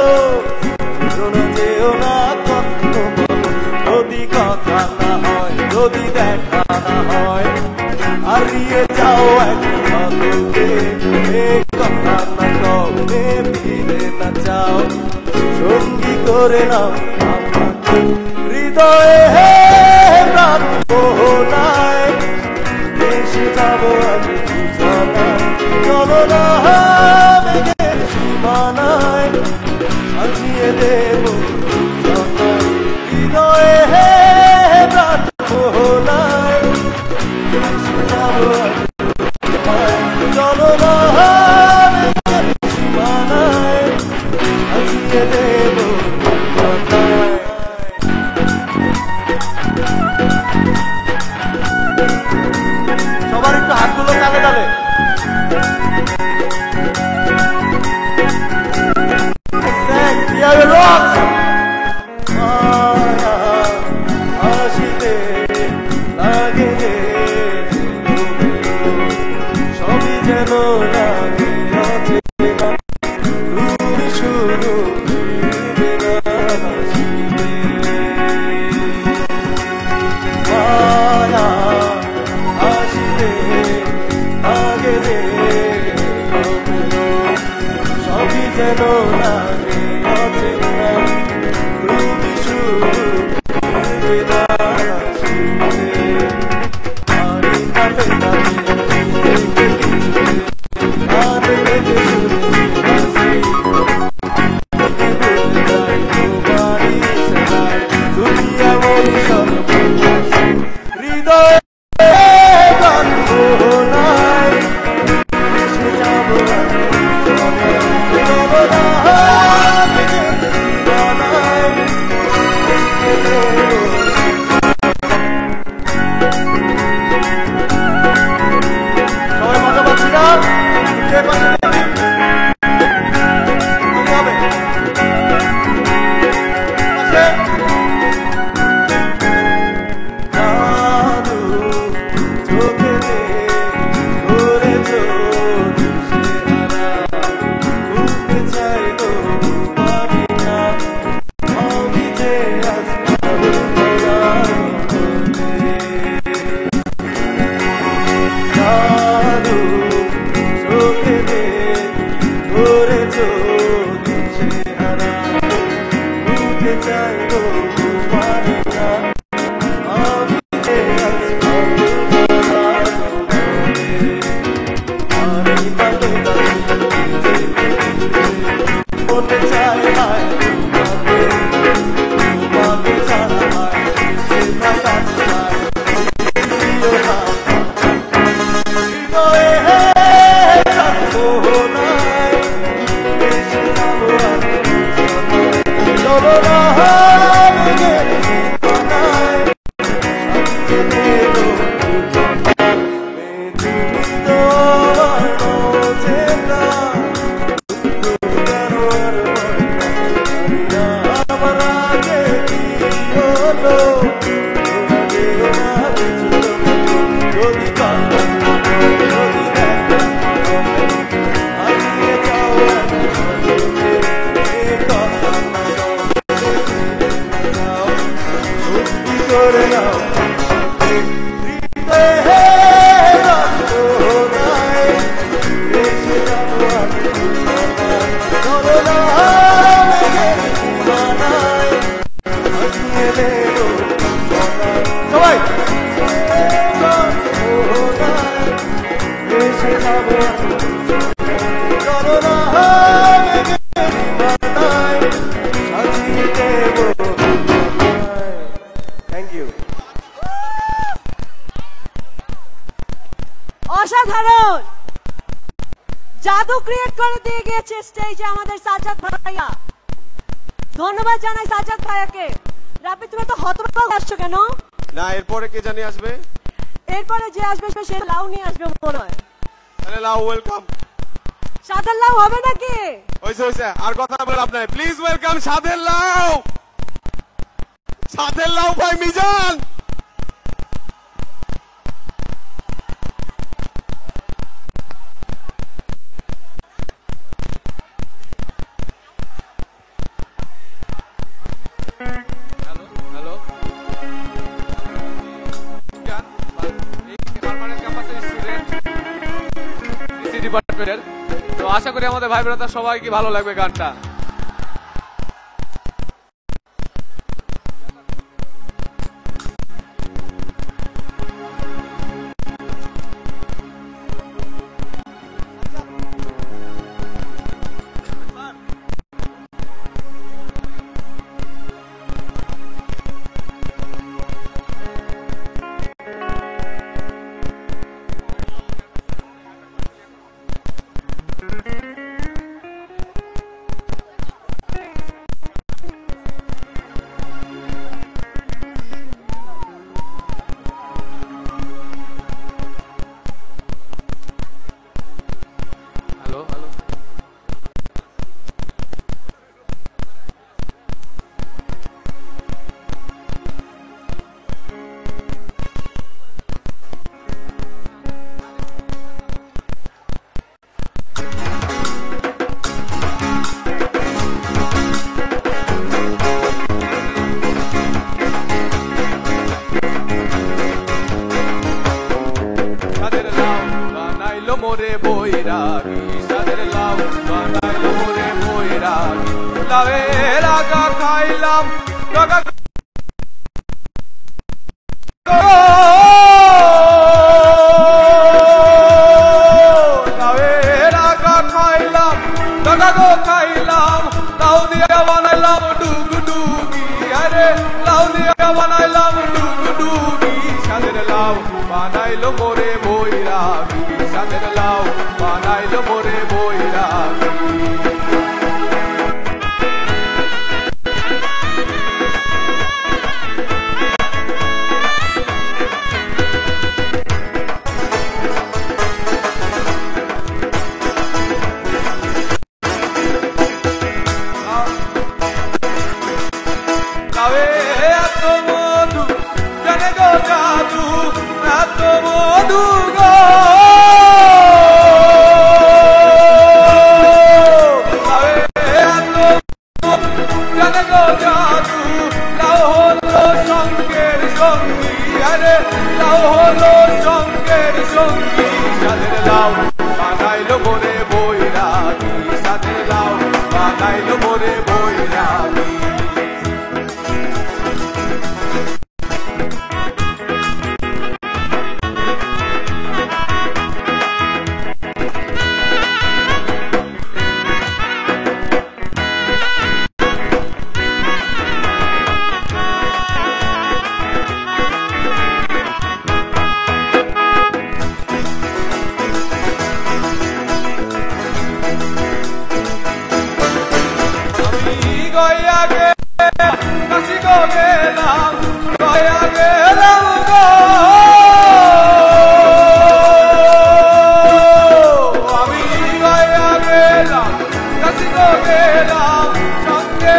যেও না কত যদি কথা না হয় যদি দেখা না হয় হারিয়ে যাও এক ভালোকে কথা না কবে ফিরে না যাও সঙ্গী করে নাও আমাকে হৃদয়ে প্রাণ মোহনায় এসে যাবো আমি জানাই চলো না মেঘের সীমানায় সাজিয়ে দেবো জানাই হৃদয়ে প্রাণ মোহনায় এসে যাবো আমি চলো না মেঘের সীমানায় সাজিয়ে দেবো জানাই সবার একটু হাতগুলো তালে তালে হাসিতে লাগে সবই যেন লাগে তুমি শুধু যেন লাগে অচেনা তুমি শুধু হৃদয় অসাধারণ জাদু ক্রিয়েট করে দিয়ে গিয়েছে স্টেজে আমাদের সাজ্জাদ ভাইয়া। ধন্যবাদ জানাই সাজ্জাদ ভাইয়াকে। রাবি তুমি তো হতবাক আসছো কেন? না এরপরে কে জানি আসবে? এরপরে যে আসবে সে লাউ নিয়ে আসবে মনে হয়। তাহলে লাউ ওয়েলকাম। সাদের লাউ হবে নাকি? হইছে হইছে আর কথা বলে লাভ নাই। প্লিজ ওয়েলকাম সাদের লাউ। সাদের লাউ ভাই মিজান। ডিপার্টমেন্টের। তো আশা করি আমাদের ভাই ব্রাদার সবাইকে ভালো লাগবে গানটা। মোরে বৈরাগী সাদের লাউ বানাইলো মোরে বৈরাগী লাউয়ের আগা খাইলাম ডগা লাউয়ের আগা খাইলাম ডগা গো খাইলাম লাউ দিয়া বানাইলাম ডুগু ডুগি আরে লাউ দিয়া বানাইলাম ডুগু ডুগি সাদের লাউ বানাইলো মোরে বৈরাগী সাদের লাউ বানাইলো মোরে বৈরাগী লাউয়ে এত মধু জানে গো জাদু এত মধু গো জানে গো জাদু লাউ হলো সঙ্গের সঙ্গী আরে লাউ হলো সঙ্গের সঙ্গী সাদের লাউ বানাইলো মোরে বৈরাগী সাদের লাউ বানাইলো মোরে বৈরাগী গয়া কাশি গো গেলাম গয়া গেলাম গো আমি গয়া গেলাম কাশি গো গেলাম সঙ্গে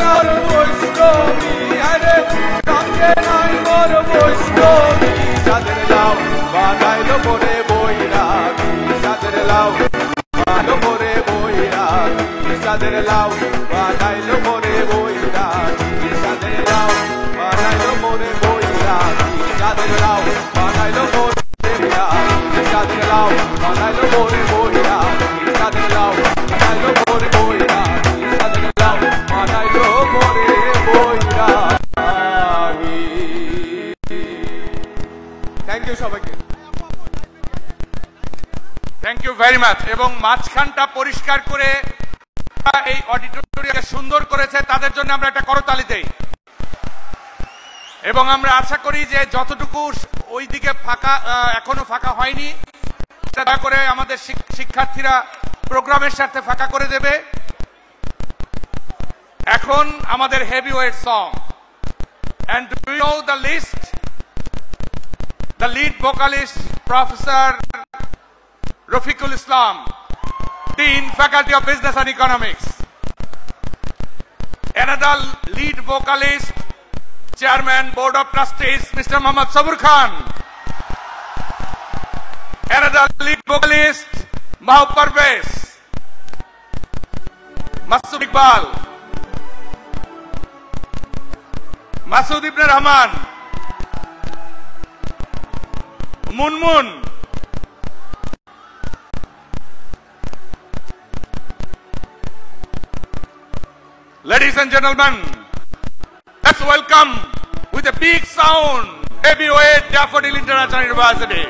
নার বৈষ্ণবী আরে সঙ্গে নাই মোর বৈষ্ণবী সাদের লাউ বানাইলো মোরে বৈরাগী সাদের লাউ বানাইলো মোরে বৈরাগী সাদের লাউ বানাইলো মোরে বৈরাগী সাদের লাউ বানাইলো মোরে বৈরাগী সাদের লাউ বানাইলো মোরে বৈরাগী সাদের লাউ বানাইলো মোরে বৈরাগী সাদের লাউ বানাইলো মোরে বৈরাগী সাদের লাউ বানাইলো মোরে বৈরাগী। থ্যাংক ইউ সবাইকে। Thank you very much. এবং মাঝখানটা পরিষ্কার করে এই অডিটোরিয়ামকে সুন্দর করেছে তাদের জন্য আমরা একটা করতালি দেই এবং আমরা আশা করি যে যতটুকু ওইদিকে ফাঁকা এখনো ফাঁকা হয়নি সেটা করে আমাদের শিক্ষার্থীরা প্রোগ্রামের সাথে ফাঁকা করে দেবে। এখন আমাদের heavyweight song and do you know the list? The lead vocalist Professor Rafiqul Islam, Dean, Faculty of Business and Economics. Another lead vocalist, Chairman, Board of Trustees, Mr. Muhammad Sabur Khan. Another lead vocalist, Mahoub Parvez, Masood Iqbal, Masood Ibn Rahman, Munmun, Ladies and gentlemen, let's welcome with a big sound heavyweight Daffodil International University.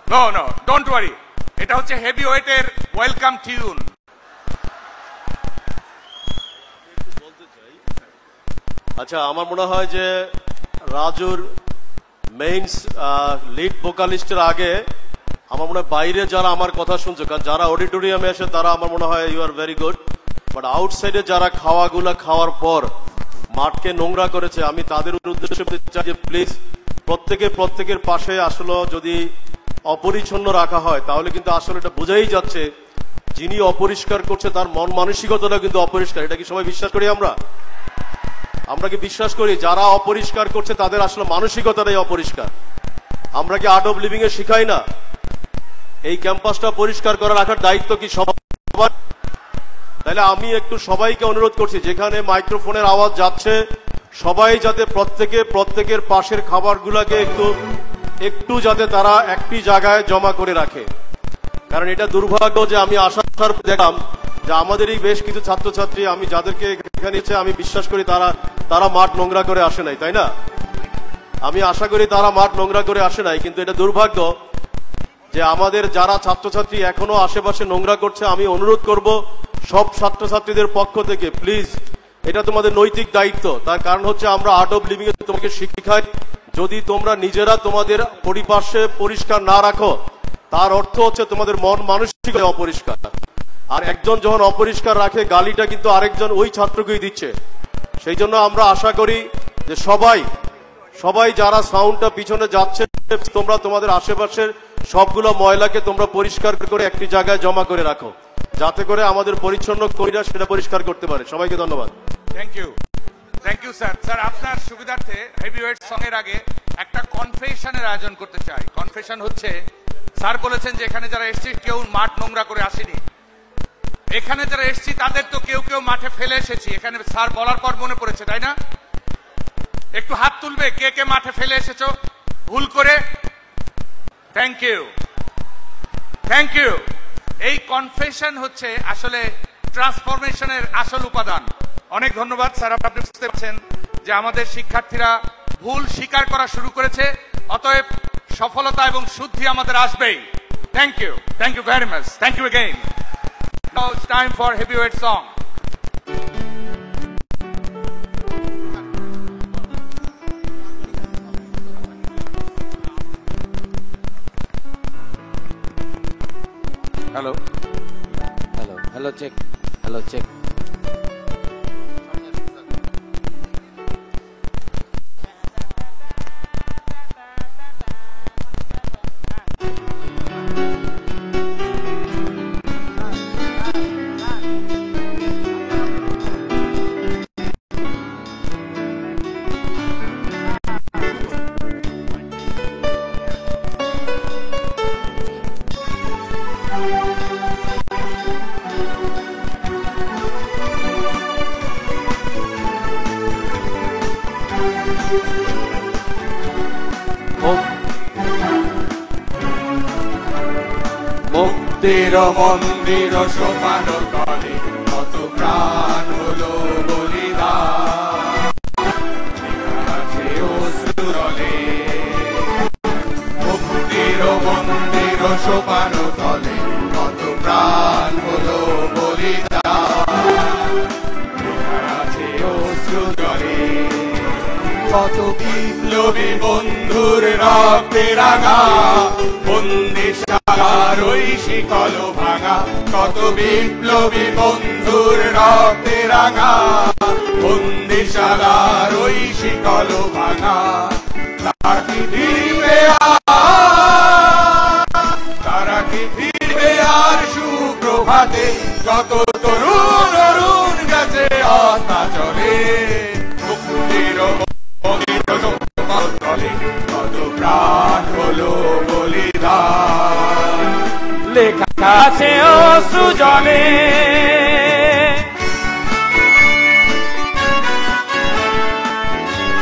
No, don't worry. এটা হচ্ছে heavyweight এর welcome tune. আচ্ছা, আমার মনে হয় যে রাজুর means lead ভোকালিস্টের আগে আমার মনে হয় বাইরে যারা আমার কথা শুনছে, কারণ যারা অডিটোরিয়ামে এসে তারা আমার মনে হয় you are very good, but আউটসাইডে যারা খাওয়াগুলা খাওয়ার পর মাঠকে নোংরা করেছে, আমি তাদের উদ্দেশ্যে বলতে চাই যে প্লিজ প্রত্যেকের পাশে আসলে যদি অপরিচ্ছন্ন রাখা হয় তাহলে কিন্তু আসলে এটা বোঝাই যাচ্ছে যিনি অপরিষ্কার করছে তার মন মানসিকতাটা কিন্তু অপরিষ্কার। এটা কি সবাই বিশ্বাস করি? আমরা কি বিশ্বাস করি যারা অপরিষ্কার করছে তাদের আসলে মানসিকতাটাই অপরিষ্কার? আমরা কি আর্ট অফ লিভিং এ শিখাই না? এই ক্যাম্পাসটা পরিষ্কার করে রাখার দায়িত্ব কি সবার? তাহলে আমি একটু সবাইকে অনুরোধ করছি, যেখানে মাইক্রোফোনের আওয়াজ যাচ্ছে সবাই যাতে প্রত্যেকের পাশের খাবারগুলোকে একটু যাতে তারা একটি জায়গায় জমা করে রাখে। কারণ এটা দুর্ভাগ্য যে আমি আসার দেখলাম যে আমাদেরই বেশ কিছু ছাত্রছাত্রী, আমি যাদেরকে এখানে এসে আমি বিশ্বাস করি তারা মাঠ নোংরা করে আসে নাই, তাই না? আমি আশা করি তারা মাঠ নোংরা করে আসে নাই, কিন্তু এটা দুর্ভাগ্য যে আমাদের যারা ছাত্রছাত্রী এখনো আশেপাশে নোংরা করছে। আমি অনুরোধ করব সব ছাত্রছাত্রীদের পক্ষ থেকে, প্লিজ এটা তোমাদের নৈতিক দায়িত্ব। তার কারণ হচ্ছে আমরা আর্ট অফ লিভিং এ তোমাকে শিখাই, যদি তোমরা নিজেরা তোমাদের পরিপার্শ্বে পরিষ্কার না রাখো তার অর্থ হচ্ছে তোমাদের মন মানসিকতা অপরিষ্কার। আর একজন যখন অপরিষ্কার রাখে গালিটা কিন্তু আরেকজন ওই ছাত্রকেই দিচ্ছে। সেই জন্য আমরা আশা করি যে সবাই যারা সাউন্ডটা পিছনে যাচ্ছে তোমরা তোমাদের আশেপাশের সবগুলো ময়লাকে তোমরা পরিষ্কার করে একটি জায়গায় জমা করে রাখো, যাতে করে আমাদের পরিচ্ছন্ন কর্মীরা সেটা পরিষ্কার করতে পারে। সবাইকে ধন্যবাদ। Thank you sir. স্যার, আপনার সুবিধার্থে হেভিওয়েট সং এর আগে একটা কনফেশনের আয়োজন করতে চাই। কনফেশন হচ্ছে, স্যার বলেছেন যে এখানে যারা এসেছি কেউ মাঠ নোংরা করে আসেনি। এখানে যারা এসেছি তাদের তো কেউ মাঠে ফেলে এসেছি। এখানে স্যার বলার পর মনে পড়েছে, তাই না? একটু হাত তুলবে কে মাঠে ফেলে এসেছো ভুল করে? Thank you. এই কনফেশন হচ্ছে আসলে ট্রান্সফরমেশনের আসল উপাদান। অনেক ধন্যবাদ স্যার, আপনি বুঝতে পারছেন যে আমাদের শিক্ষার্থীরা ভুল স্বীকার করা শুরু করেছে, অতএব সফলতা এবং শুদ্ধি আমাদের আসবেই। Thank you very much. Thank you again. Now it's time for heavyweight song. Hello check. মুক্তির মন্দির সোপান তলে কত প্রাণ হলো বলিদান, আছে অশ্রুরলে। মুক্তির মন্দির সোপান তলে কত প্রাণ হলো বলিদান, আছে অশ্রুরলে। কত বিপ্লবী বন্ধুর রক্তে রাঙা বন্দিশালার ওই শিকল ভাঙা, কত বিপ্লবী বন্ধুর রক্তে রাঙা বন্দিশালার ওই শিকল ভাঙা। তারা কি ফিরবে আর সুপ্রভাতে, কত তরুণ অরুণ গেছে অস্তাচলে। মুক্তির কত প্রাণ হলো বলিদান, লেখা আছে অশ্রু জলে।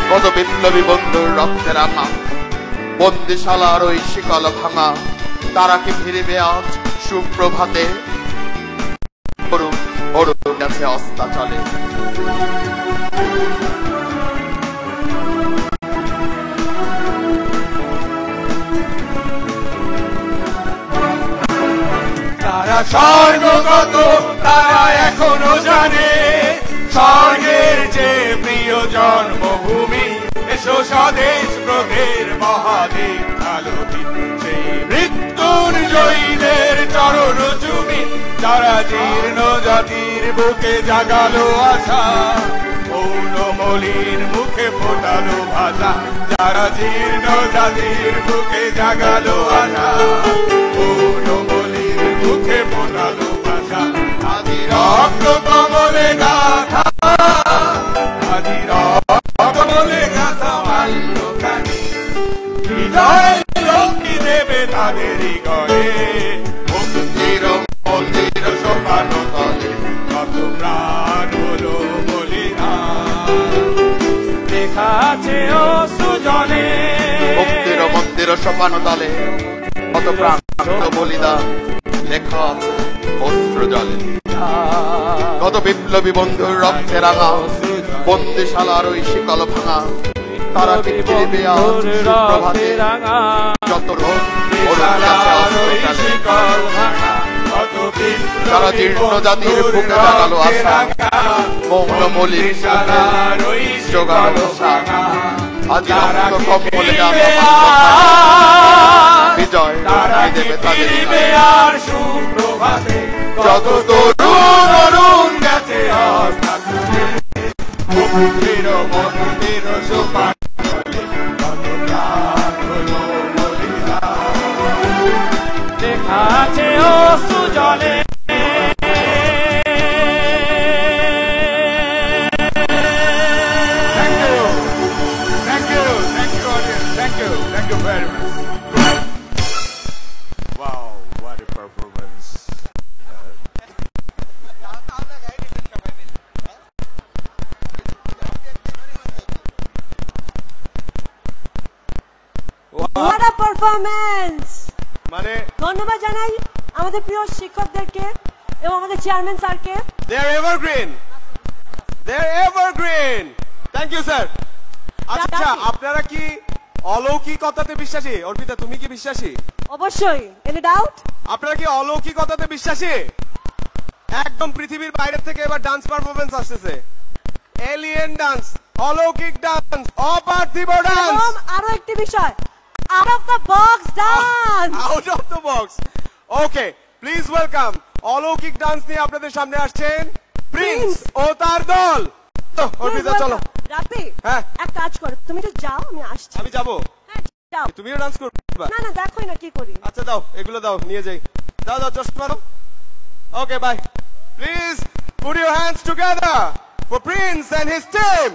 কত বিপ্লবী বন্ধুর রক্তে রাঙা বন্দিশালার ওই শিকল ভাঙা তারা কি ফিরিবে আজ সুপ্রভাতে অরুণ অরুণ গেছে অস্তাচলে তারা স্বর্গগত তারা এখনো জানে স্বর্গের যে প্রিয় জন্মভূমি এসো স্বদেশ ব্রতের মহাদেব আলোকিত সেই মৃত্যুঞ্জয়ীদের চরণ চুমি যারা জীর্ণ জাতির বুকে জাগালো আশা মৌনমলির মুখে ফোটালো ভাষা যারা জীর্ণ জাতির বুকে জাগালো আশা মৌনমলির মুখে ফোটালো ভাষা আদি রক্ত কমলে গাথা আদি রক্ত কমলে গাথা মাল্যখানি বিজয় লক্ষ্মী দেবে তাদেরই গড়ে মন্দির মন্দির সোপান তলে কত প্রাণ হলো বলিদান লেখা আছে অশ্রুজলে মন্দির মন্দির সোপান তলে কত প্রাণ হলো বলিদান লেখা আছে অস্ত্র জলে কত বিপ্লবী বন্ধুর রক্তে রাঙা বন্দিশালার ওই শিকল ভাঙা তারা কি ফিরিবে আজ সুপ্রভাতে যত যারা জীর্ণ জাতির বুকে জাগালো আশা মৌনমলির জোগালো আজি রক্ত কমলে বিজয় দেবে তাদের আর সুপ্রভাতে যত তরুণ অরুণ গেছে মন্দির মন্দির সোপান লেখা আছে অশ্রু জলে Thank you very much. Wow, what a performance. What a performance! মানে ধন্যবাদ জানাই আমাদের প্রিয় শিক্ষকদেরকে এবং আমাদের চেয়ারম্যান স্যারকে। They are evergreen. They are evergreen. Thank you, sir. আচ্ছা, আপনারা কি অলৌকিকতাতে বিশ্বাসী? অর্পিতা, তুমি কি বিশ্বাসী? অবশ্যই। Any doubt? আপনারা কি অলৌকিকতাতে বিশ্বাসী? একদম পৃথিবীর বাইরে থেকে এবার ডান্স পারফরম্যান্স আসতেছে। এলিয়েন ডান্স, অলৌকিক ডান্স, অপার্থিব ডান্স। এবং আরো একটি বিষয়, out of the box dance. Out of the box. Okay, please welcome অলৌকিক ডান্স নিয়ে আপনাদের সামনে আসছেন প্রিন্স ও তার দল। তো অর্পিতা চলো। রাপি, হ্যাঁ এক কাজ করো, তুমি তো যাও, আমি আসছি। আমি যাবো? হ্যাঁ যাও। তুমিও ডান্স করবে? না না, দেখোই না কি করি। আচ্ছা দাও, এগুলো দাও, নিয়ে যাই। দাও দাও, চশমা দাও। Okay, bye. Please put your hands together for Prince and his team.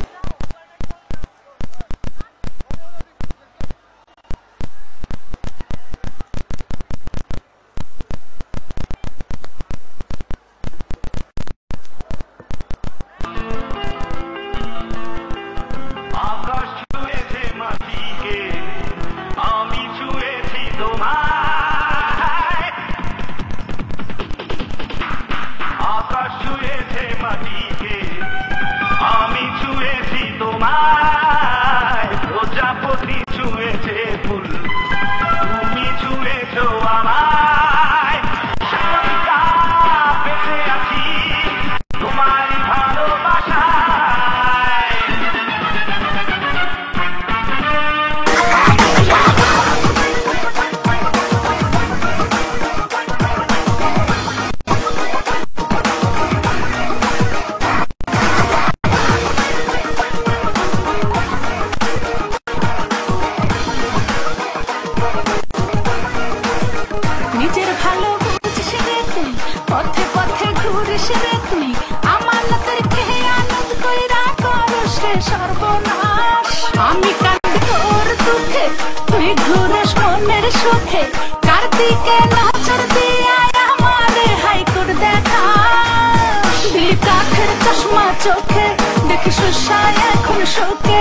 চোখে দেখি সুসায় এখন শোকে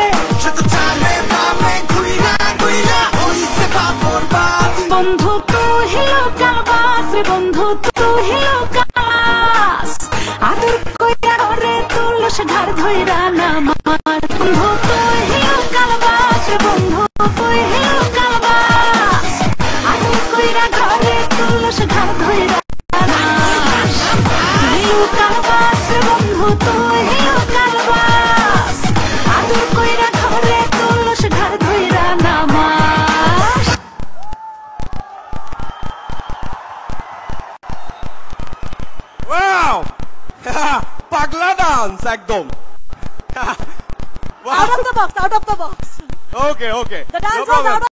হিলো কালাস আদর কইরা করে তুলস ঘর ধইরা না মার বন্ধু তুই হিলো কালাস বন্ধু তুই হিলো কালাস আদর কইরা ঘরে তুলস ঘর ধইরা না হিলো কালাস বন্ধু তুই হিলো কালাস আদর কইরা ঘরে তুলস ঘর ধইরা না মার ওয়াও পাগলা ডান্স একদম Out of the box, out of the box. Okay okay The dance was out of